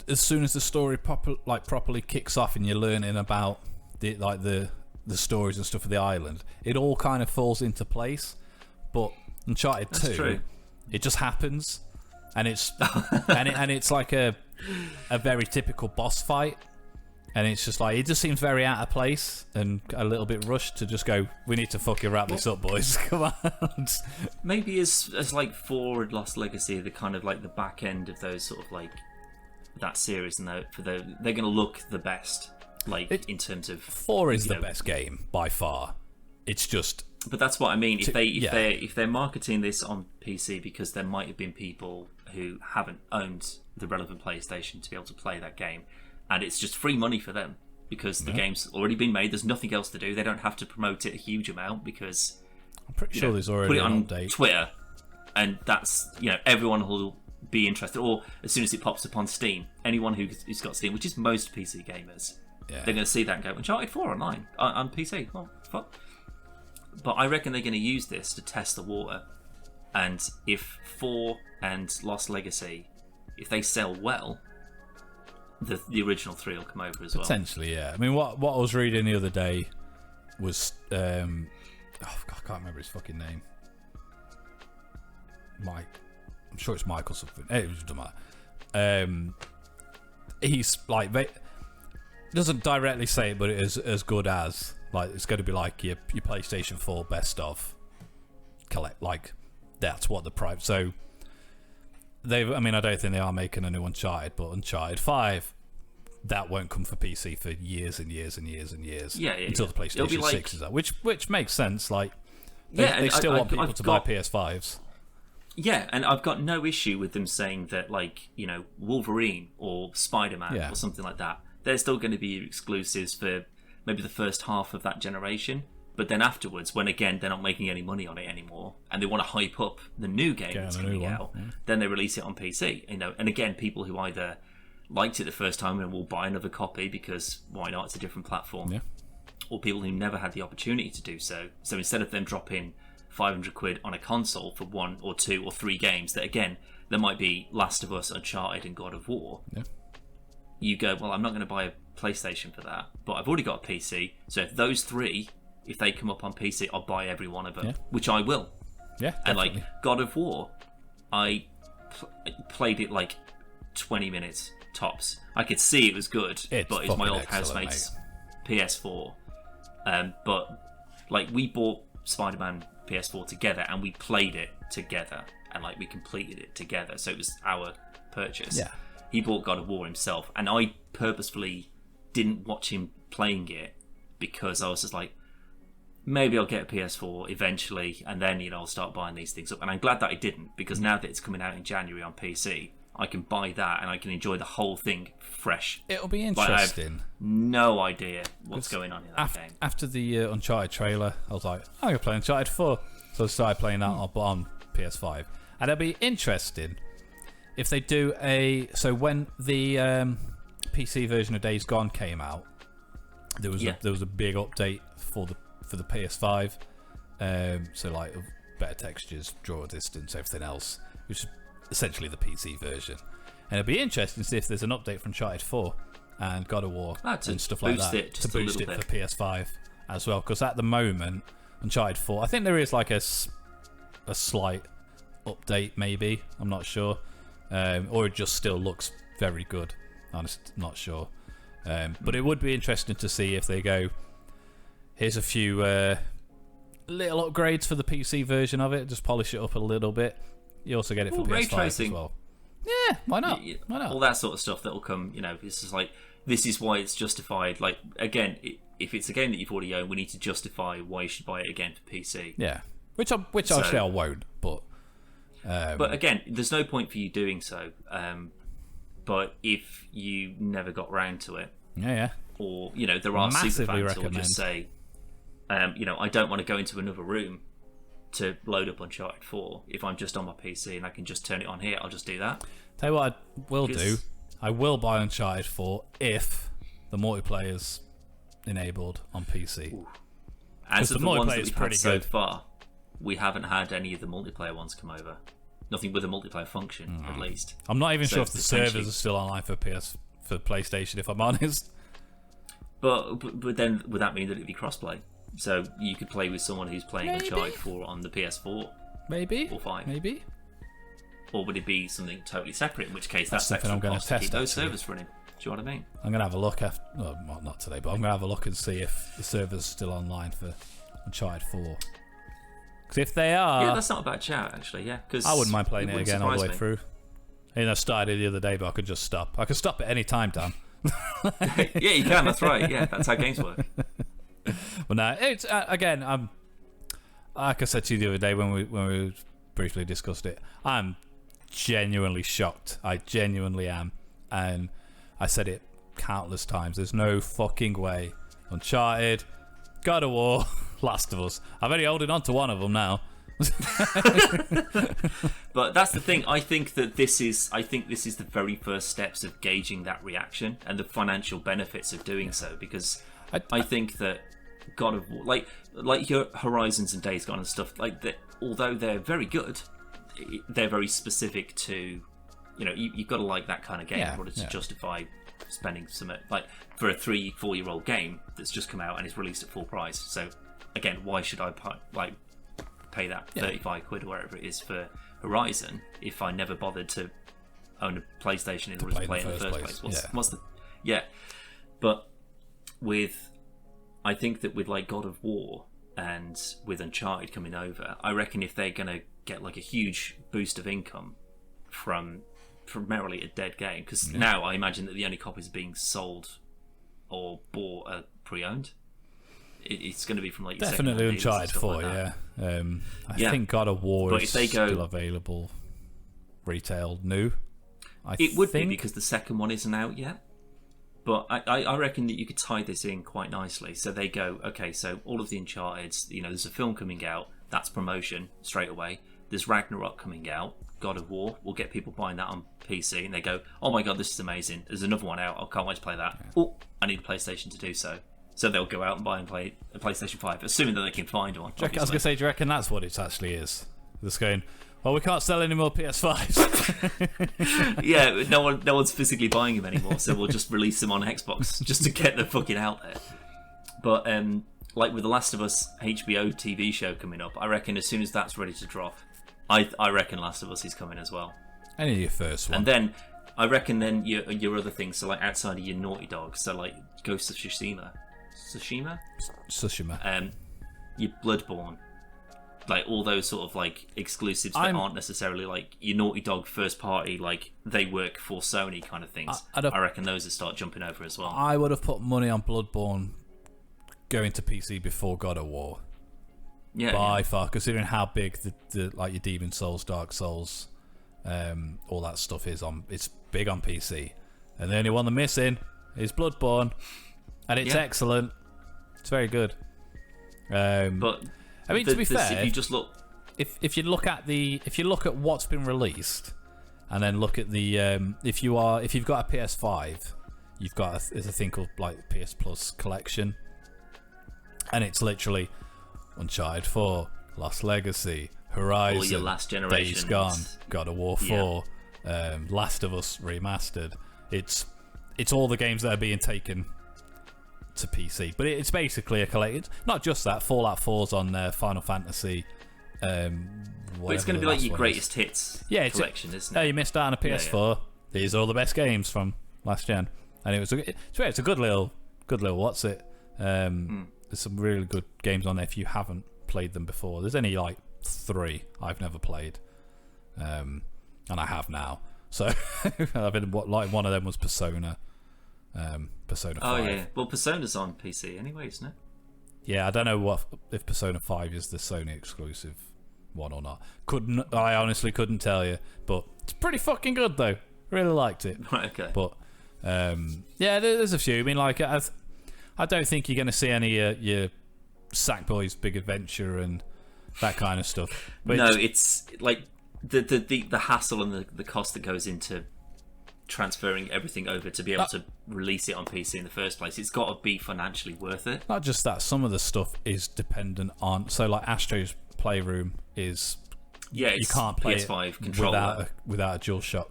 as soon as the story properly kicks off and you're learning about the stories and stuff of the island, it all kind of falls into place. But Uncharted 2, it just happens, and it's and it's like a very typical boss fight. And it's just like, it just seems very out of place and a little bit rushed to just go, we need to fucking wrap this up, boys. Come on. Maybe as like 4 and Lost Legacy, the kind of like the back end of those sort of like that series, and they're going to look the best, like in terms of 4 is the best game by far. It's just. But that's what I mean. If they're marketing this on PC because there might have been people who haven't owned the relevant PlayStation to be able to play that game. And it's just free money for them because the game's already been made. There's nothing else to do. They don't have to promote it a huge amount because I'm pretty sure there's already put it an on update. Twitter, and that's everyone will be interested. Or as soon as it pops up on Steam, anyone who's got Steam, which is most PC gamers, they're going to see that and go, Uncharted 4 online on PC. Well, fuck. But I reckon they're going to use this to test the water. And if 4 and Lost Legacy, if they sell well, the original 3 will come over as well. Potentially, yeah. I mean, what I was reading the other day was I can't remember his fucking name. Mike. I'm sure it's Michael something. It was doesn't matter. He's like, doesn't directly say it, but it is as good as, like, it's going to be like your PlayStation 4 best of collect. Like, that's what the price. So. I don't think they are making a new Uncharted, but Uncharted 5, that won't come for PC for years and years and years and years. Until the PlayStation 6 is out, which makes sense. Like, they still want people to buy PS5s. Yeah, and I've got no issue with them saying that, like, Wolverine or Spider-Man or something like that, they're still going to be exclusives for maybe the first half of that generation. But then afterwards, when again they're not making any money on it anymore, and they want to hype up the new game that's coming out, then they release it on PC. And again, people who either liked it the first time and will buy another copy because why not? It's a different platform. Or people who never had the opportunity to do so. So instead of them dropping £500 on a console for 1 or 2 or 3 games, that again there might be Last of Us, Uncharted, and God of War. You go, well, I'm not going to buy a PlayStation for that, but I've already got a PC. So if those 3. If they come up on PC, I'll buy every one of them, which I will. Yeah, definitely. And like God of War, I played it like 20 minutes tops. I could see it was good, but it's my old housemate's PS4. But like we bought Spider-Man PS4 together, and we played it together, and like we completed it together. So it was our purchase. Yeah. He bought God of War himself, and I purposefully didn't watch him playing it because I was just like, maybe I'll get a PS4 eventually, and then I'll start buying these things up. And I'm glad that I didn't, because now that it's coming out in January on PC, I can buy that and I can enjoy the whole thing fresh. It'll be interesting. I have no idea what's going on in that game. After the Uncharted trailer, I was like, I'm going to play Uncharted 4. So I started playing that on PS5. And it'll be interesting if they do So when the PC version of Days Gone came out, there was a big update for the PS5, so like better textures, draw distance, everything else, which is essentially the PC version. And it'd be interesting to see if there's an update for Uncharted 4 and God of War and stuff like that to boost it for PS5 as well. Because at the moment, Uncharted 4, I think there is like a slight update, maybe. I'm not sure, or it just still looks very good. Honestly, not sure. But it would be interesting to see if they go, here's a few little upgrades for the PC version of it, just polish it up a little bit. You also get it for PS5 as well. Yeah, why not? Why not? All that sort of stuff that will come, it's just like, this is why it's justified. Like, again, if it's a game that you've already owned, we need to justify why you should buy it again for PC. Yeah, which obviously I won't, but... but again, there's no point for you doing so. But if you never got round to it... Yeah. Or, there are super fans who will just say... I don't want to go into another room to load up Uncharted 4. If I'm just on my PC and I can just turn it on here, I'll just do that. Tell you what I will do. I will buy Uncharted 4 if the multiplayer's enabled on PC. As of the ones that we've had so far, we haven't had any of the multiplayer ones come over. Nothing with a multiplayer function, at least. I'm not even sure if the servers are still online for PlayStation, if I'm honest. But then would that mean that it'd be crossplay? So you could play with someone who's playing Uncharted 4 on the PS4, maybe, or 5. Maybe. or would it be something totally separate? In which case, that's something I'm going to test. Keep those servers running. Do you know what I mean? I'm going to have a look after, well, not today, but I'm going to have a look and see if the server's still online for Uncharted 4. Because if they are, yeah, that's not a bad shout actually. Yeah, because I wouldn't mind playing it again all the way me. through. I started the other day, but I could just stop. I could stop at any time, Dan. Yeah, you can. That's right. Yeah, that's how games work. But no, it's again. I'm like I said to you the other day when we briefly discussed it. I'm genuinely shocked. I genuinely am, and I said it countless times. There's no fucking way Uncharted, God of War, Last of Us. I'm only holding on to one of them now. But that's the thing. I think this is the very first steps of gauging that reaction and the financial benefits of doing so. Because I think that God of War, like your Horizons and Days Gone and stuff like that, although they're very good, they're very specific to, you've got to like that kind of game in order to justify spending some, like, for a 3-4 year old game that's just come out and is released at full price. So again, why should I pay that 35 quid or whatever it is for Horizon if I never bothered to own a PlayStation in order to play in the first place? But I think that with like God of War and with Uncharted coming over, I reckon if they're gonna get like a huge boost of income from primarily a dead game, because now I imagine that the only copies being sold or bought are pre-owned. It's going to be from like definitely Uncharted 4, like I think God of War is still available retail new. It would be because the second one isn't out yet. But I reckon that you could tie this in quite nicely. So they go, okay, so all of the Uncharted's, there's a film coming out, that's promotion straight away. There's Ragnarok coming out, God of War, we'll get people buying that on PC, and they go, oh my god, this is amazing. There's another one out, I can't wait to play that. Oh, I need a PlayStation to do so. So they'll go out and buy and play a PlayStation 5, assuming that they can find one. I was going to say, do you reckon that's what it actually is? Just going, well, we can't sell any more PS5s. Yeah, no one's physically buying them anymore, so we'll just release them on Xbox just to get them fucking out there. But like with the Last of Us HBO TV show coming up, I reckon as soon as that's ready to drop, I reckon Last of Us is coming as well. Any of your first one. And then I reckon then your other things, so like outside of your Naughty Dog, so like Ghost of Tsushima, your Bloodborne, like all those sort of like exclusives that aren't necessarily like your Naughty Dog first party, like they work for Sony kind of things. I reckon those will start jumping over as well. I would have put money on Bloodborne going to PC before God of War. By far, considering how big the like your Demon Souls, Dark Souls, all that stuff is on. It's big on PC, and the only one they're missing is Bloodborne, and it's excellent. It's very good. But I mean, to be fair, if you just look, if you look at what's been released, and then look at the if you've got a PS5, you've got there's a thing called like PS Plus collection, and it's literally Uncharted 4, Lost Legacy, Horizon, all your last generation, Days Gone, God of War 4, Last of Us remastered. It's all the games that are being taken to PC, but it's basically a collection. Not just that, Fallout 4's on Final Fantasy. But it's going to be like your greatest hits collection, isn't it? You missed out on a PS4. These are all the best games from last gen, and it's a good little what's it. There's some really good games on there if you haven't played them before. There's only like 3 I've never played, and I have now. So I've been like one of them was Persona. Persona 5. Oh yeah, well Persona's on PC anyway, isn't it? Yeah, I don't know if Persona 5 is the Sony exclusive one or not. I honestly couldn't tell you, but it's pretty fucking good though. Really liked it. Right, okay. But there's a few. I mean, like I don't think you're going to see any your Sackboy's Big Adventure and that kind of stuff. But no, it's like the hassle and the cost that goes into transferring everything over to be able to release it on PC in the first place. It's got to be financially worth it. Not just that, some of the stuff is dependent on. So like Astro's Playroom is you can't play PS5 it controller without a DualShock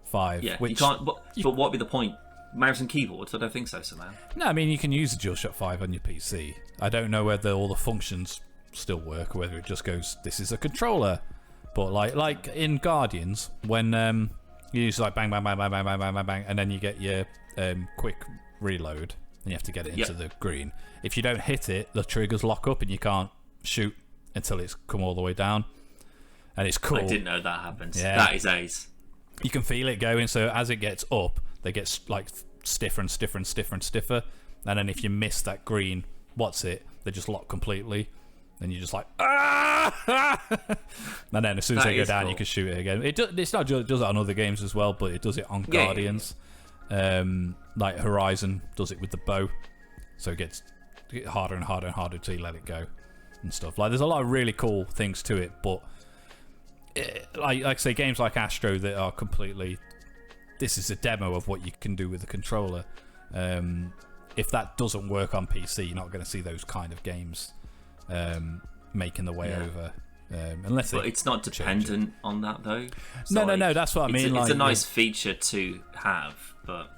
5. Yeah, you can't. But what would be the point? Mouse and keyboard? I don't think so, somehow. No, I mean you can use the DualShock 5 on your PC. I don't know whether all the functions still work or whether it just goes, this is a controller. But like in Guardians, when you use like bang, bang, bang, bang, bang, bang, bang, bang, bang, and then you get your quick reload, and you have to get it into the green. If you don't hit it, the triggers lock up and you can't shoot until it's come all the way down. And it's cool. I didn't know that happens. Yeah. That is ace. You can feel it going, so as it gets up, they get like stiffer and stiffer and stiffer and stiffer. And then if you miss that green, they just lock completely. And you're just like, ah! And then as soon as they go down, you can shoot it again. It's not just, it does it on other games as well, but it does it on Guardians. Like Horizon does it with the bow. So it gets harder and harder and harder till you let it go and stuff. Like, there's a lot of really cool things to it, but like I say, games like Astro that are completely... This is a demo of what you can do with the controller. If that doesn't work on PC, you're not going to see those kind of games making the way over, unless. But it's not dependent on that, though. So no. That's what I mean. It's a nice feature to have, but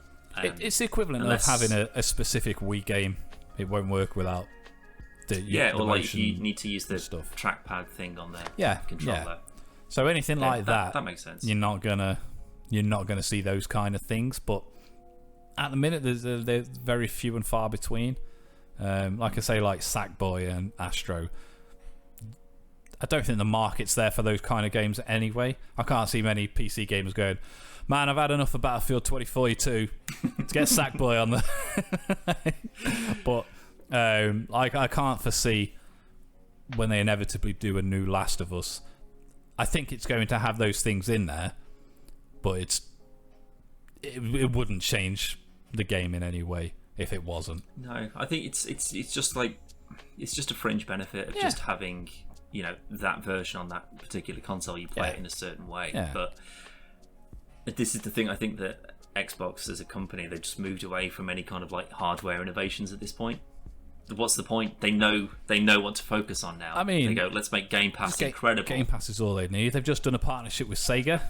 it's the equivalent of having a specific Wii game. It won't work without the or like motion you need to use the stuff. trackpad thing on the controller. Yeah. So anything like that makes sense. You're not gonna see those kind of things, but at the minute they're very few and far between. Like I say, like Sackboy and Astro, I don't think the market's there for those kind of games anyway. I can't see many PC gamers going, man, I've had enough of Battlefield 2042 to get Sackboy on the... But I can't foresee when they inevitably do a new Last of Us. I think it's going to have those things in there, but it wouldn't change the game in any way if it wasn't. No, I think it's just like, it's just a fringe benefit of just having, that version on that particular console. You play it in a certain way. But this is the thing, I think that Xbox as a company, they've just moved away from any kind of like hardware innovations at this point. What's the point? They know what to focus on now. I mean, they go, let's make Game Pass incredible. Game Pass is all they need. They've just done a partnership with Sega.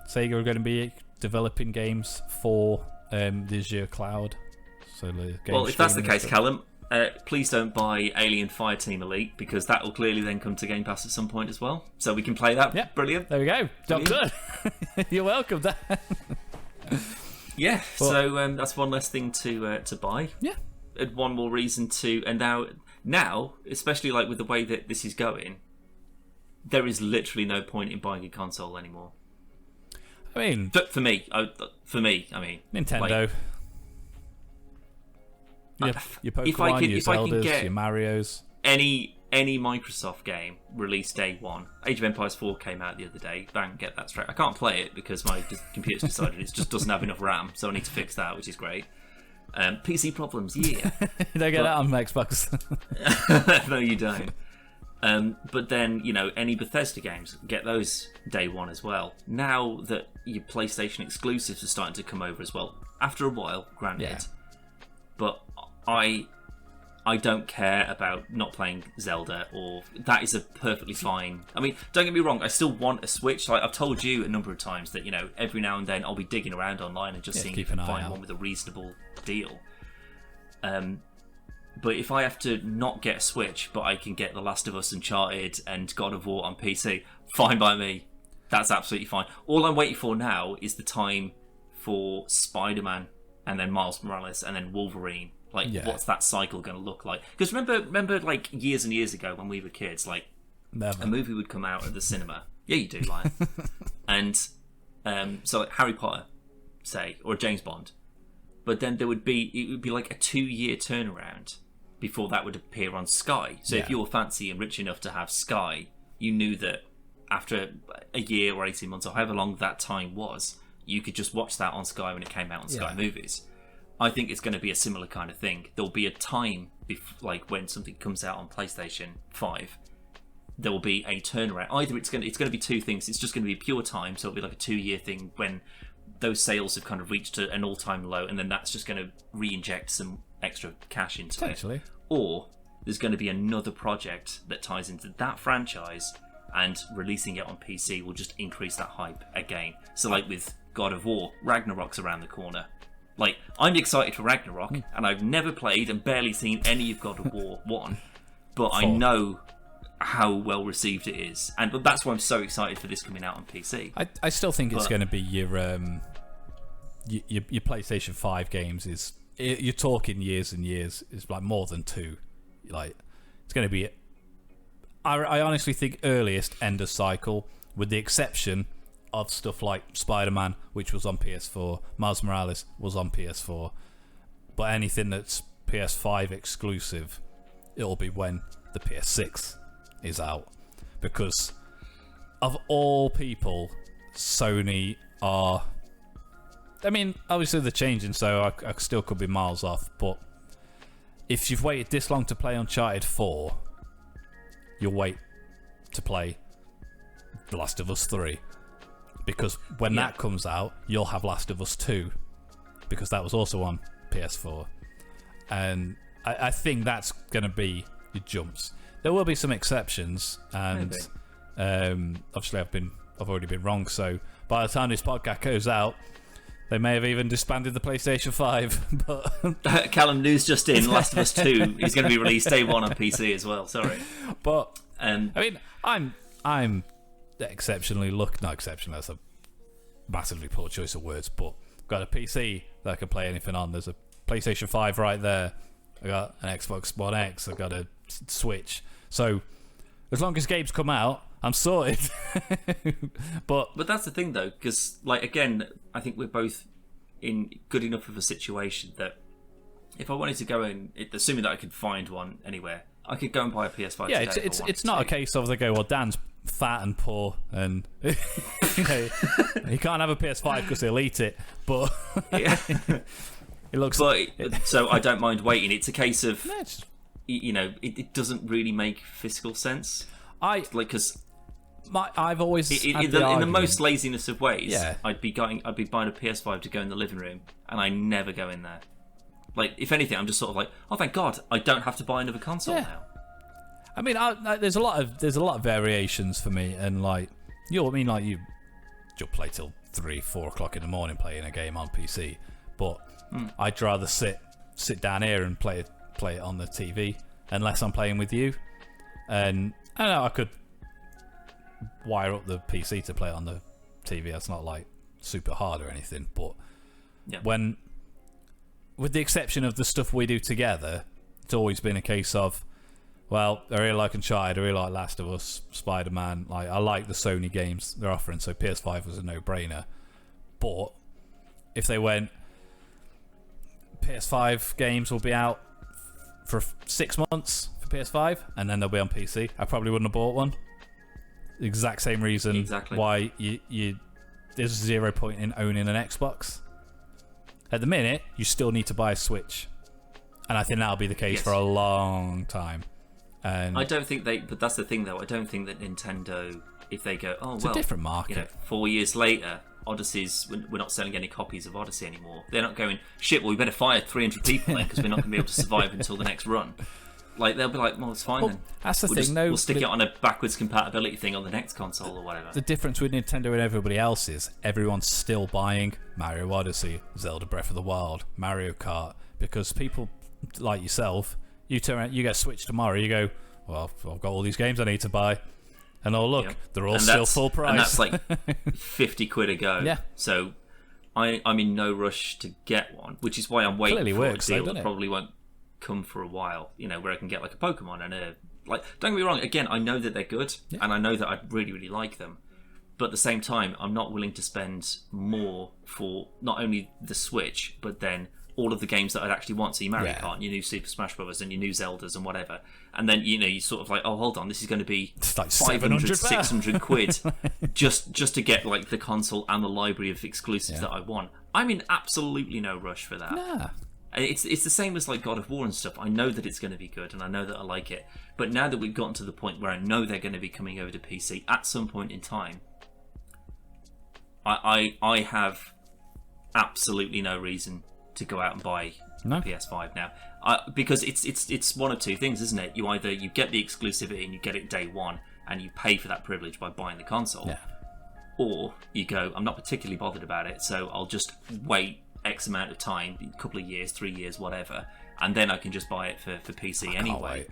Sega are going to be developing games for the Azure cloud. So if that's the case, Callum, please don't buy Alien Fireteam Elite, because that will clearly then come to Game Pass at some point as well. So we can play that. Yeah, brilliant. There we go. Job done. You're welcome. Yeah. So that's one less thing to buy. Yeah. And one more reason to, and now, especially like with the way that this is going, there is literally no point in buying a console anymore. I mean, but for me, I mean, Nintendo. Your Pokemon, your Zeldas, your Marios. Any Microsoft game released day one. Age of Empires 4 came out the other day. Bang, get that straight. I can't play it because my computer's decided it just doesn't have enough RAM, so I need to fix that, which is great. PC problems, yeah. You don't get that on Xbox. No, you don't. But then, any Bethesda games, get those day one as well. Now that your PlayStation exclusives are starting to come over as well, after a while, granted. Yeah. But I don't care about not playing Zelda, or that is a perfectly fine. I mean, don't get me wrong, I still want a Switch. Like I've told you a number of times that, every now and then I'll be digging around online and just seeing if I can find one with a reasonable deal. But if I have to not get a Switch, but I can get The Last of Us, Uncharted, and God of War on PC, fine by me. That's absolutely fine. All I'm waiting for now is the time for Spider-Man, and then Miles Morales, and then Wolverine. What's that cycle going to look like? Because remember, like years and years ago when we were kids, like a movie would come out at the cinema. Yeah, you do, Lion. And so like Harry Potter, say, or James Bond. But then it would be like a 2-year turnaround before that would appear on Sky. So if you were fancy and rich enough to have Sky, you knew that after a year or 18 months or however long that time was, you could just watch that on Sky when it came out on Sky Movies. I think it's going to be a similar kind of thing. There'll be a time, like when something comes out on PlayStation 5, there will be a turnaround. Either it's going to be two things. It's just going to be pure time, so it'll be like a 2-year thing when those sales have kind of reached an all-time low, and then that's just going to re-inject some extra cash into it. Or there's going to be another project that ties into that franchise, and releasing it on PC will just increase that hype again. So like with God of War, Ragnarok's around the corner. Like, I'm excited for Ragnarok, and I've never played and barely seen any of God of War 1, but I know how well received it is, but that's why I'm so excited for this coming out on PC. I still think it's going to be your PlayStation 5 games. You're talking years and years. It's like more than 2. Like it's going to be. I honestly think earliest end of cycle, with the exception of stuff like Spider-Man, which was on PS4, Miles Morales was on PS4, but anything that's PS5 exclusive, it'll be when the PS6 is out, because of all people, Sony are. I mean, obviously they're changing, so I still could be miles off, but if you've waited this long to play Uncharted 4, you'll wait to play The Last of Us 3. Because when that comes out, you'll have Last of Us 2, because that was also on PS4. And I think that's going to be your jumps. There will be some exceptions, and obviously I've already been wrong, so by the time this podcast goes out, they may have even disbanded the PlayStation 5. But Callum, news just in: Last of Us 2 is going to be released day 1 on PC as well. Sorry, but I mean, I'm exceptionally not exceptional. That's a massively poor choice of words. But I've got a PC that I can play anything on. There's a PlayStation 5 right there. I got an Xbox One X. I've got a Switch. So as long as games come out, I'm sorted. but that's the thing though, because like again, I think we're both in good enough of a situation that if I wanted to go in, assuming that I could find one anywhere, I could go and buy a PS5. Yeah, it's not a case of they go, well, Dan's fat and poor, and he can't have a PS5 because he'll eat it. But it looks. But so I don't mind waiting. It's a case of it doesn't really make fiscal sense. Because I've always in the most laziness of ways, I'd be buying a PS5 to go in the living room, and I never go in there. Like, if anything, I'm just sort of like, oh, thank God, I don't have to buy another console now. I mean, there's a lot of variations for me, and like, you'll play till 3-4 o'clock in the morning playing a game on PC, but I'd rather sit down here and play it on the TV, unless I'm playing with you. And I don't know, I could wire up the PC to play it on the TV. That's not like super hard or anything, but with the exception of the stuff we do together, it's always been a case of, well, I really like Uncharted, I really like Last of Us, Spider-Man. Like, I like the Sony games they're offering, so PS5 was a no-brainer. But if they went, PS5 games will be out for 6 months for PS5, and then they'll be on PC, I probably wouldn't have bought one. The exact same reason why there's zero point in owning an Xbox. At the minute, you still need to buy a Switch, and I think that'll be the case for a long time. And I don't think but that's the thing though, I don't think that Nintendo, if they go, it's a different market. 4 years later, Odyssey's, we're not selling any copies of Odyssey anymore. They're not going, shit, well, we better fire 300 people then, because we're not going to be able to survive until the next run. Like, they'll be like, well, it's fine then. That's the thing, though. We'll stick it on a backwards compatibility thing on the next console or whatever. The difference with Nintendo and everybody else is everyone's still buying Mario Odyssey, Zelda Breath of the Wild, Mario Kart, because people like yourself, you turn around, you get Switch tomorrow, you go, well, I've got all these games I need to buy. And oh, look, they're all still full price. And that's like 50 quid a go. Yeah. So I'm in no rush to get one, which is why I'm waiting for a deal that probably won't come for a while, where I can get like a Pokemon and don't get me wrong, again, I know that they're good and I know that I really, really like them, but at the same time, I'm not willing to spend more for not only the Switch, but then all of the games that I'd actually want. So your Mario Kart, your new Super Smash Bros. And your new Zeldas and whatever, and then you sort of like, oh, hold on, this is going to be like 500, 600 quid just to get like the console and the library of exclusives that I want. I'm in absolutely no rush for that. Nah. It's the same as like God of War and stuff. I know that it's going to be good and I know that I like it. But now that we've gotten to the point where I know they're going to be coming over to PC at some point in time, I have absolutely no reason to go out and buy PS5 now. Because it's one of two things, isn't it? You get the exclusivity and you get it day one and you pay for that privilege by buying the console. Yeah. Or you go, I'm not particularly bothered about it, so I'll just wait X amount of time, a couple of years, 3 years, whatever, and then I can just buy it for PC anyway.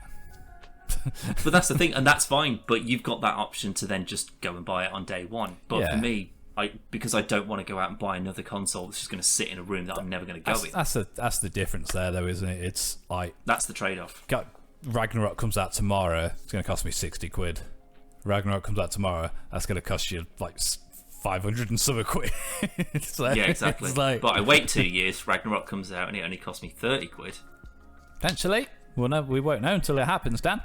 But that's the thing, and that's fine. But you've got that option to then just go and buy it on day one. But for me, because I don't want to go out and buy another console that's just going to sit in a room that I'm never going to go in. That's the difference there, though, isn't it? It's like that's the trade-off. Ragnarok comes out tomorrow. It's going to cost me £60. Ragnarok comes out tomorrow. That's going to cost you like 500 and something quid. Yeah, exactly. But I wait 2 years. Ragnarok comes out and it only costs me £30. Potentially, we won't know until it happens, Dan.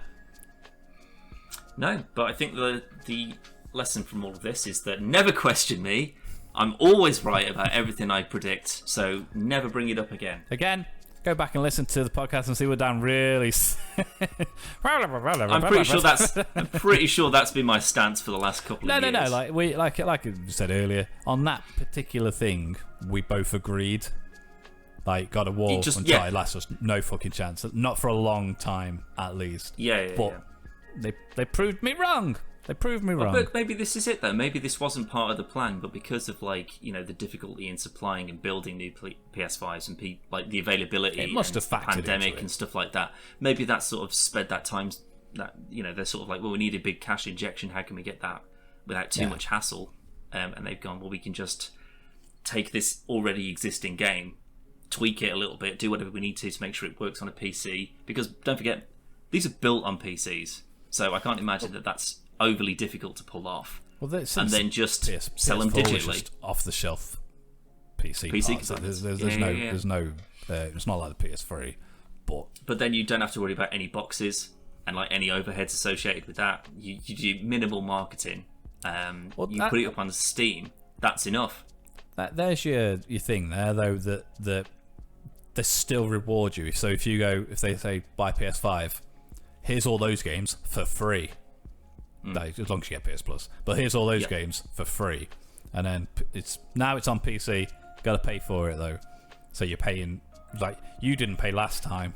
No, but I think the lesson from all of this is that never question me. I'm always right about everything I predict, so never bring it up again. Go back and listen to the podcast and see what Dan really. I'm pretty sure that's been my stance for the last couple of years. No. Like I said earlier, on that particular thing, we both agreed. Like God of War Uncharted Last was no fucking chance. Not for a long time, at least. But they proved me wrong. But maybe this is it though. Maybe this wasn't part of the plan, but because of the difficulty in supplying and building new PS5s and the availability, it must have factored pandemic and stuff like that. Maybe that sort of sped that time. That they're sort of like, well, we need a big cash injection. How can we get that without too much hassle? And they've gone, well, we can just take this already existing game, tweak it a little bit, do whatever we need to make sure it works on a PC. Because don't forget, these are built on PCs, so I can't imagine that that's overly difficult to pull off. Well, and then just sell them digitally. Off the shelf PC parts. There's no. It's not like the PS3, but then you don't have to worry about any boxes and like any overheads associated with that. You do minimal marketing. You put it up on Steam. That's enough. There's your thing there, though. That they still reward you. So if they say buy PS5, here's all those games for free. As long as you get PS Plus. But here's all those games for free. And then it's on PC. Got to pay for it though. So you're paying like you didn't pay last time.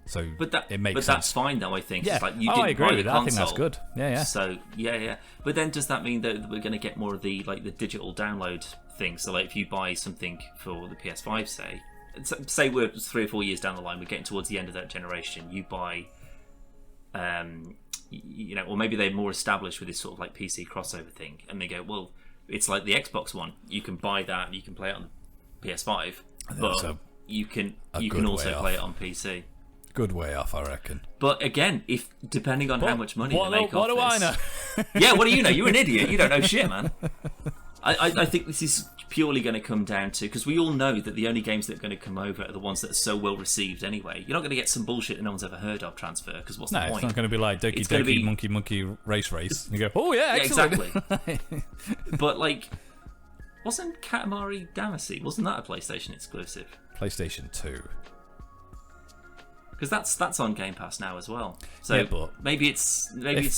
So it makes sense. But that's fine though, I think. Yeah. It's like you didn't I agree buy with the that. console. I think that's good. Yeah. So yeah. But then does that mean that we're going to get more of the digital download thing? So like if you buy something for the PS5, say we're 3 or 4 years down the line, we're getting towards the end of that generation. You buy, or maybe they're more established with this sort of like PC crossover thing, and they go, well, it's like the Xbox One. You can buy that and you can play it on PS5, but you can also play it on PC. Good way off, I reckon. But again, if depending on how much money they make off this, I know? Yeah, what do you know? You're an idiot. You don't know shit, man. I think this is purely going to come down to, because we all know that the only games that are going to come over are the ones that are so well received anyway. You're not going to get some bullshit that no one's ever heard of transfer, because what's the point? No, it's not going to be like Doki Doki Monkey Race. And you go, oh yeah, excellent. Yeah, exactly. But like, wasn't Katamari Damacy, wasn't that a PlayStation exclusive? PlayStation 2. Because that's on Game Pass now as well. So but maybe it's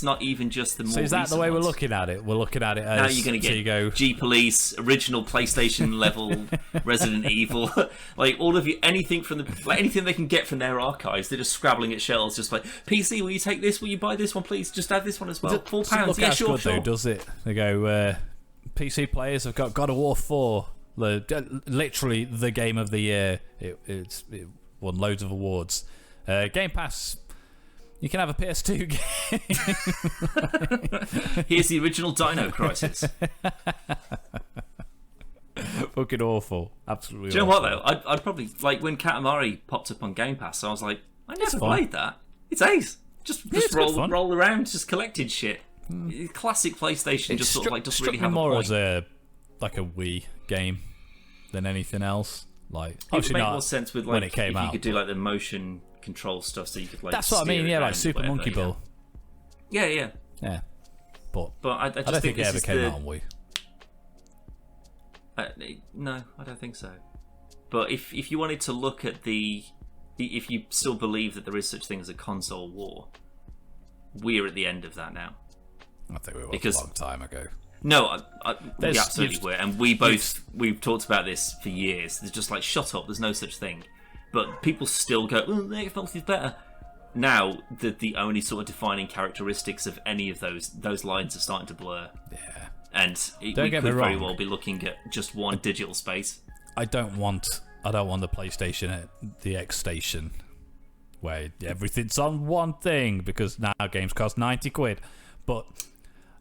not even just the more. So is that the way we're looking at it? We're looking at it as now you're going to get G-Police, original PlayStation level Resident Evil, like all of you, anything they can get from their archives. They're just scrabbling at shelves, just like PC. Will you take this? Will you buy this one, please? Just add this one as well. £4. Yeah, sure. Though, does it? They go. PC players have got God of War 4, literally the game of the year. It won loads of awards. Game Pass, you can have a PS2 game. Here's the original Dino Crisis. Fucking awful. Absolutely. Do you know what though? I'd probably like when Katamari popped up on Game Pass. I was like, I never played that. It's ace. Just roll around, just collected shit. Classic PlayStation. Just sort of like doesn't really have more a point. As a Wii game than anything else. Like it would make more sense with like when it came if out, you could do like the motion control stuff, so you could like. That's what I mean. Yeah, like Super Monkey Ball. Yeah. But I just don't think it ever came out on Wii. No, I don't think so. But if you wanted to look at if you still believe that there is such thing as a console war, we're at the end of that now. I think we were a long time ago. No, we absolutely were, and we've talked about this for years. There's just like, shut up, there's no such thing. But people still go, oh, the Xbox is better. Now, the only sort of defining characteristics of any of those lines are starting to blur. Yeah. And we could very well be looking at just one digital space. I don't want the PlayStation at the X Station where everything's on one thing because now games cost 90 quid. But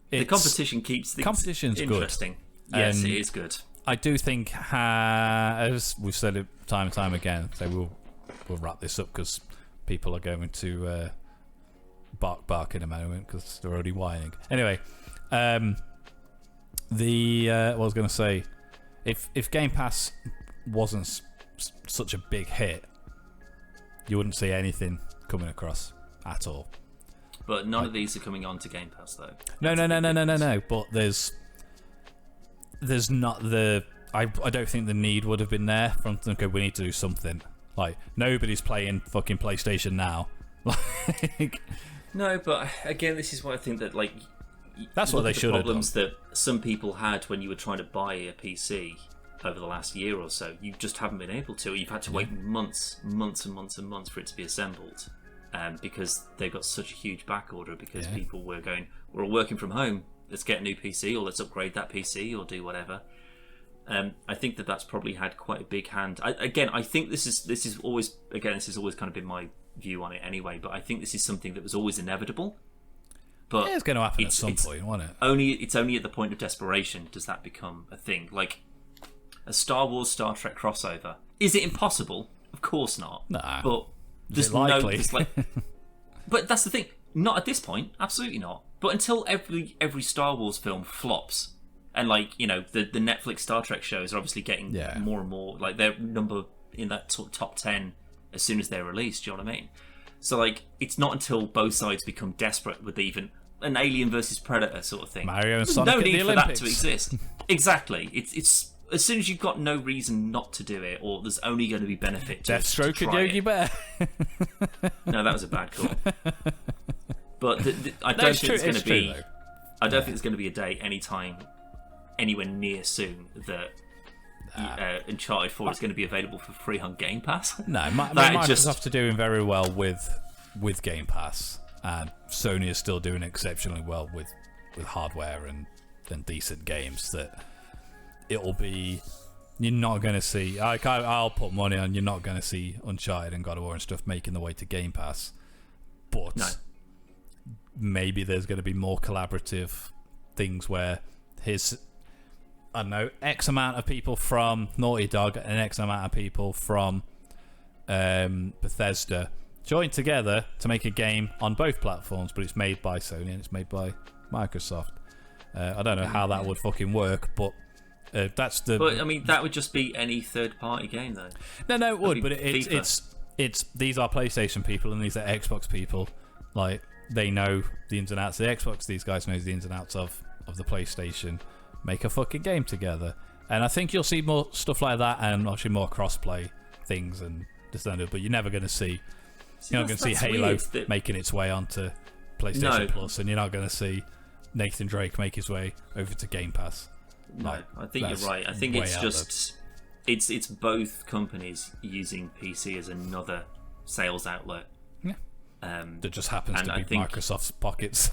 the competition keeps things competition's interesting. Good. Yes, it is good. I do think, as we've said it time and time again, so we'll wrap this up because people are going to bark in a moment because they're already whining. Anyway, what I was going to say, if Game Pass wasn't such a big hit, you wouldn't see anything coming across at all. But none of these are coming on to Game Pass, though. No. But there's not the... I don't think the need would have been there from them. Okay, we need to do something. Like, nobody's playing fucking PlayStation now. Like... No, but again, this is why I think that, like... That's what they should have done. Problems that some people had when you were trying to buy a PC over the last year or so, you just haven't been able to. You've had to wait months and months for it to be assembled. Because they've got such a huge back order because people were going, we're all working from home, let's get a new PC or let's upgrade that PC or do whatever. I think that's probably had quite a big hand. I think this is always kind of been my view on it anyway, but I think this is something that was always inevitable. But it's going to happen at some point, won't it? It's only at the point of desperation does that become a thing. Like a Star Wars Star Trek crossover. Is it impossible? Of course not. Nah. But Is it likely? But that's the thing. Not at this point. Absolutely not. But until every Star Wars film flops, and the Netflix Star Trek shows are obviously getting more and more, like their number in that sort of top 10 as soon as they're released. Do you know what I mean? So it's not until both sides become desperate with even an Alien versus Predator sort of thing. Mario and Sonic no need at the for Olympics. that to exist. Exactly. It's as soon as you've got no reason not to do it, or there's only going to be benefit to Deathstroke to and try Yogi it. Bear. No, that was a bad call. But I don't think it's going to be. I don't think there's going to be a day anytime, anywhere near soon that Uncharted 4 is going to be available for free on Game Pass. No, Microsoft are doing very well with Game Pass, and Sony is still doing exceptionally well with hardware and decent games. That it'll be, you're not going to see. I'll put money on you're not going to see Uncharted and God of War and stuff making the way to Game Pass, but maybe there's going to be more collaborative things where I don't know, X amount of people from Naughty Dog and X amount of people from Bethesda join together to make a game on both platforms, but it's made by Sony and it's made by Microsoft. I don't know how that would fucking work, but that's the... But, I mean, that would just be any third-party game, though. No, it would, but it's these are PlayStation people and these are Xbox people. Like, they know the ins and outs of the Xbox, these guys know the ins and outs of the PlayStation. Make a fucking game together, and I think you'll see more stuff like that, and actually more cross-play things and this and that. But you're never going to see, you're not going to see Halo making its way onto PlayStation Plus, and you're not going to see Nathan Drake make his way over to Game Pass. No, I think you're right. I think it's just it's both companies using PC as another sales outlet. Yeah, that just happens to be Microsoft's pockets.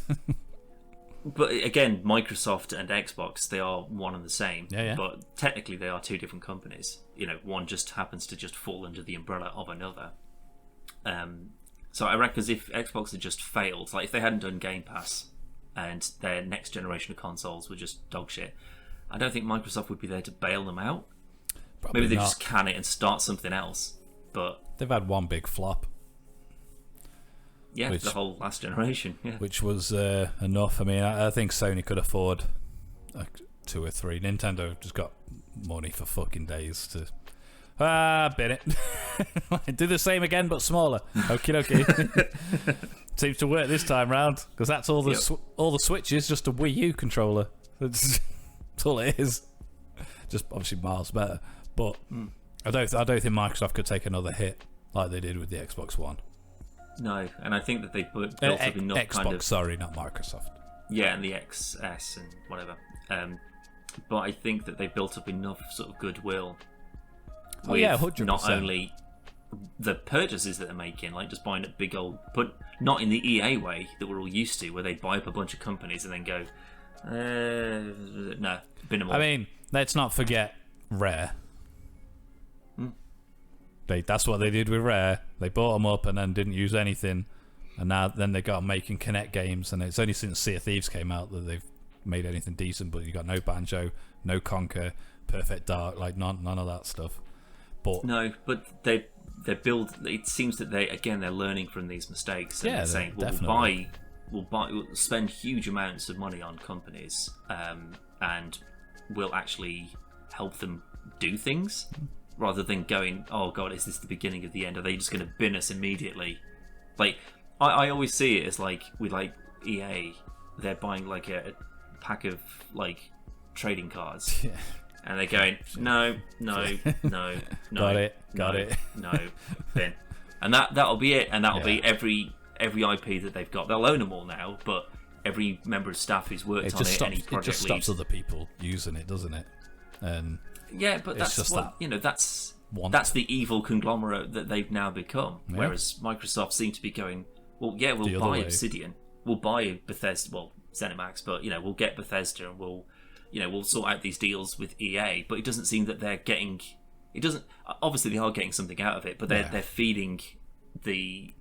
But again, Microsoft and Xbox, they are one and the same. Yeah. But technically, they are two different companies. One just happens to just fall under the umbrella of another. So I reckon if Xbox had just failed, like if they hadn't done Game Pass and their next generation of consoles were just dog shit, I don't think Microsoft would be there to bail them out. Probably Maybe they not. just can it and start something else. But they've had one big flop. Yeah, the whole last generation. Yeah. Which was enough. I mean, I think Sony could afford 2 or 3. Nintendo just got money for fucking days to... bin it. Do the same again, but smaller. Okie dokie. Seems to work this time round, because that's all the all the switches, just a Wii U controller. That's all it is. Just obviously miles better. But I don't think Microsoft could take another hit like they did with the Xbox One. No, and I think that they built up enough Xbox, kind of... sorry, not Microsoft. Yeah, and the XS and whatever. But I think that they built up enough sort of goodwill with 100%. Not only the purchases that they're making, like just buying a big old... But not in the EA way that we're all used to, where they buy up a bunch of companies and then go, no, bin them all. I mean, let's not forget Rare. That's what they did with Rare. They bought them up and then didn't use anything, and then they got making Kinect games. And it's only since Sea of Thieves came out that they've made anything decent. But you got no Banjo, no Conquer, Perfect Dark, like none of that stuff. But no, but they build. It seems that they're learning from these mistakes. And they're saying, we'll spend huge amounts of money on companies, and we'll actually help them do things, rather than going, oh god, is this the beginning of the end? Are they just going to bin us immediately? Like, I always see it as like with like EA, they're buying like a pack of like trading cards. Yeah. And they're going, no, got it, no, bin, and that'll be it, and that'll be every IP that they've got. They'll own them all now, but every member of staff who's worked on it, any project it just stops other people using it, doesn't it? And yeah, but that's just what that's the evil conglomerate that they've now become. Yeah. Whereas Microsoft seem to be going, well, yeah, we'll buy Obsidian, we'll buy Bethesda, well, ZeniMax, but we'll get Bethesda, and we'll sort out these deals with EA. But it doesn't seem that they're getting. It doesn't. Obviously, they are getting something out of it, but they're feeding the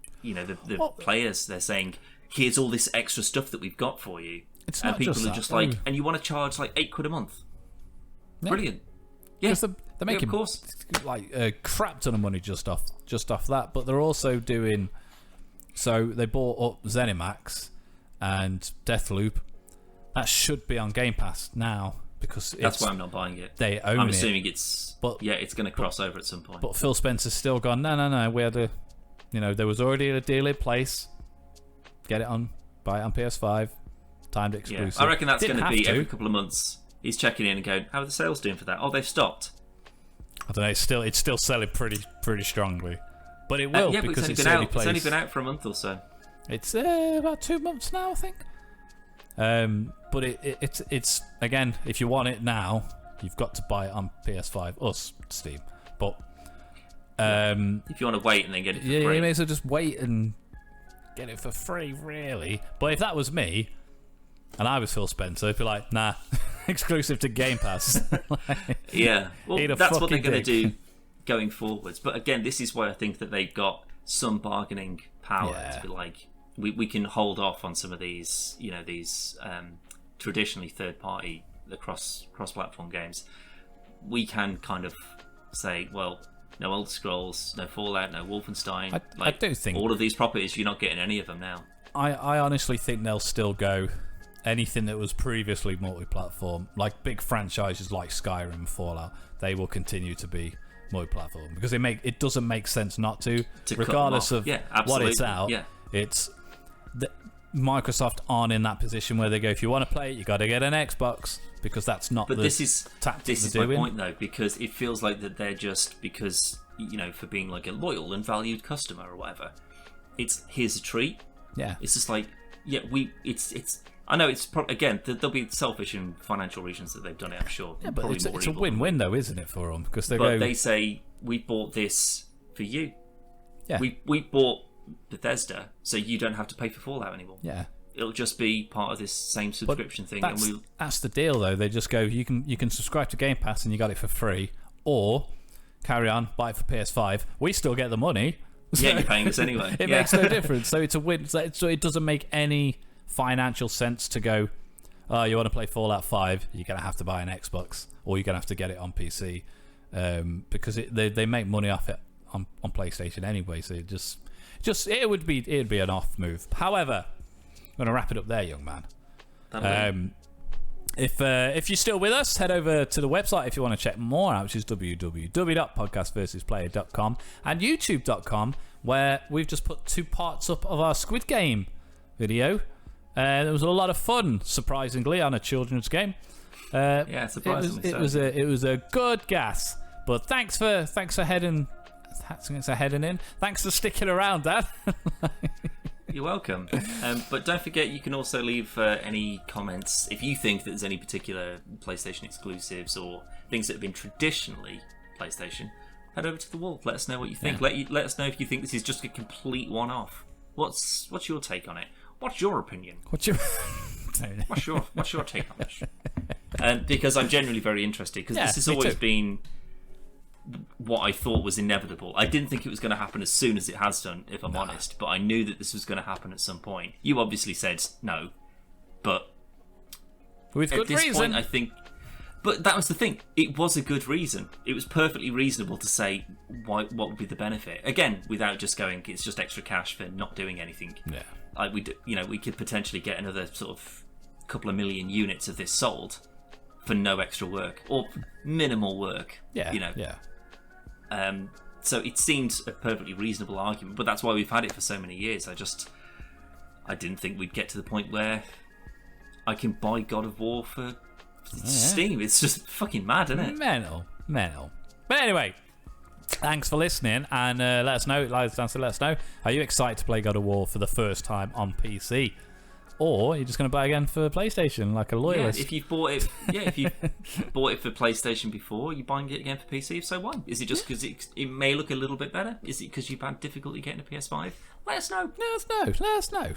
players. They're saying, here's all this extra stuff that we've got for you. It's and not people just are just like, and you want to charge like £8 a month? Yeah. Brilliant. Yeah, they're making of course, like a crap ton of money just off that. But they're also doing. So they bought up ZeniMax and Deathloop. That should be on Game Pass now, because that's why I'm not buying it. They own it. I'm assuming it's going to cross over at some point. But Phil Spencer's still gone. No. We had there was already a deal in place. Get it on, buy it on PS5, timed exclusive. Yeah. I reckon that's going to be every couple of months. He's checking in and going, "How are the sales doing for that? Oh, they've stopped." I don't know. It's still selling pretty strongly, but it will because it's only been out for a month or so. It's about 2 months now, I think. But it's again, if you want it now, you've got to buy it on PS5 or Steam. But if you want to wait and then get it for free, you may as well just wait and get it for free, really. But if that was me and I was Phil Spencer, I'd be like, nah, exclusive to Game Pass. Yeah, well, that's what they're going to do going forwards. But again, this is why I think that they've got some bargaining power to be like, we can hold off on some of these, these traditionally third-party cross-platform games. We can kind of say, well, no Elder Scrolls, no Fallout, no Wolfenstein. I do think all of these properties, you're not getting any of them now. I honestly think they'll still go anything that was previously multi-platform, like big franchises like Skyrim and Fallout. They will continue to be multi-platform because it doesn't make sense not to regardless of what it's out. Yeah. It's Microsoft aren't in that position where they go, if you want to play it, you got to get an Xbox, because that's not. But this is my point though, because it feels like that they're just because for being like a loyal and valued customer or whatever. It's here's a treat. Yeah. It's just like it's. I know it's again there'll be selfish and financial reasons that they've done it. I'm sure. Yeah, but it's a win-win though, isn't it, for them? Because they say we bought this for you. Yeah. We bought Bethesda, so you don't have to pay for Fallout anymore. Yeah, it'll just be part of this same subscription thing. That's the deal, though. They just go, you can subscribe to Game Pass and you got it for free, or carry on, buy it for PS5. We still get the money. So yeah, you're paying us anyway. It makes no difference. So it's a win. So it doesn't make any financial sense to go, oh, you want to play Fallout 5, you're gonna have to buy an Xbox, or you're gonna have to get it on PC, because they make money off it on PlayStation anyway. So it'd be an off move. However, I'm going to wrap it up there, young man. If you're still with us, head over to the website if you want to check more out, which is www.podcastversusplayer.com and youtube.com, where we've just put 2 parts up of our Squid Game video. There was a lot of fun, surprisingly, on a children's game. Yeah, surprisingly it was a good gas. But thanks for heading in. Thanks for sticking around, Dad. You're welcome. But don't forget, you can also leave any comments if you think that there's any particular PlayStation exclusives or things that have been traditionally PlayStation. Head over to the wall. Let us know what you think. Yeah. Let us know if you think this is just a complete one-off. What's your take on it? What's your opinion? What's your take on this? Because I'm genuinely very interested, because this has always been what I thought was inevitable. I didn't think it was going to happen as soon as it has done, if I'm honest, but I knew that this was going to happen at some point. You obviously said no, but with good reason. Point, I think. But that was the thing. It was a good reason. It was perfectly reasonable to say what would be the benefit. Again, without just going, it's just extra cash for not doing anything. Yeah. We could potentially get another sort of couple of million units of this sold for no extra work or minimal work. Yeah. Yeah. So it seemed a perfectly reasonable argument, but that's why we've had it for so many years. I didn't think we'd get to the point where I can buy God of War for Steam. It's just fucking mad, isn't it? Mental. But anyway, thanks for listening, and let us know. Let us know. Are you excited to play God of War for the first time on PC, or are you just going to buy again for PlayStation like a loyalist? Yeah, if you've bought it, if you bought it for PlayStation before, you buying it again for PC. If so, why? Is it just because it may look a little bit better? Is it because you've had difficulty getting a PS5? Let us know. Let us know.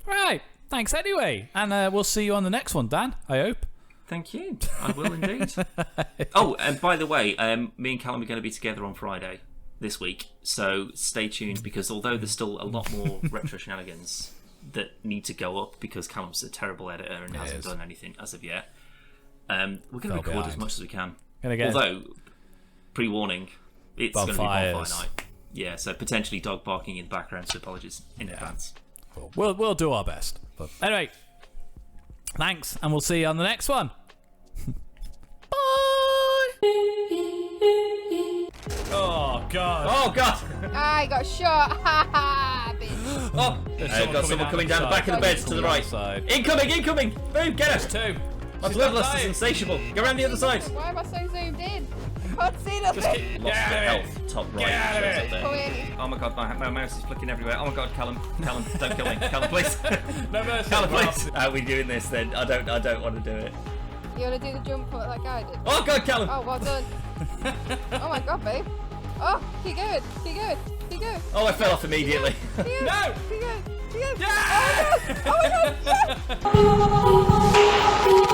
Right. Thanks anyway, and we'll see you on the next one, Dan. I hope. Thank you. I will indeed. Oh, and by the way, me and Callum are going to be together on Friday this week, so stay tuned, because although there's still a lot more retro shenanigans that need to go up because Callum's a terrible editor and hasn't done anything as of yet, we're going to record as much as we can. Although, pre-warning, it's going to be bonfire night. Yeah, so potentially dog barking in the background, so apologies in advance. We'll do our best. But anyway, thanks, and we'll see you on the next one. Bye. Oh god. I got shot. Ha ha, bitch. Oh, I've got someone coming down the back of the bed to the right. Incoming. Boom, get us. Two. My bloodlust is insatiable. Go around the other side. Why am I so zoomed in? I can't see nothing. Lost the health. Top right. Shows up there. Come in. Oh my god, my mouse is flicking everywhere. Oh my god, Callum, don't kill me. Callum, please. No mercy. Callum, please. How are we doing this then? I don't want to do it. You want to do the jump like that guy did? Oh god, Callum. Oh, well done. Oh my god, babe. Oh, keep going. Oh, I fell off immediately. No. Keep going. Yeah! Oh my god.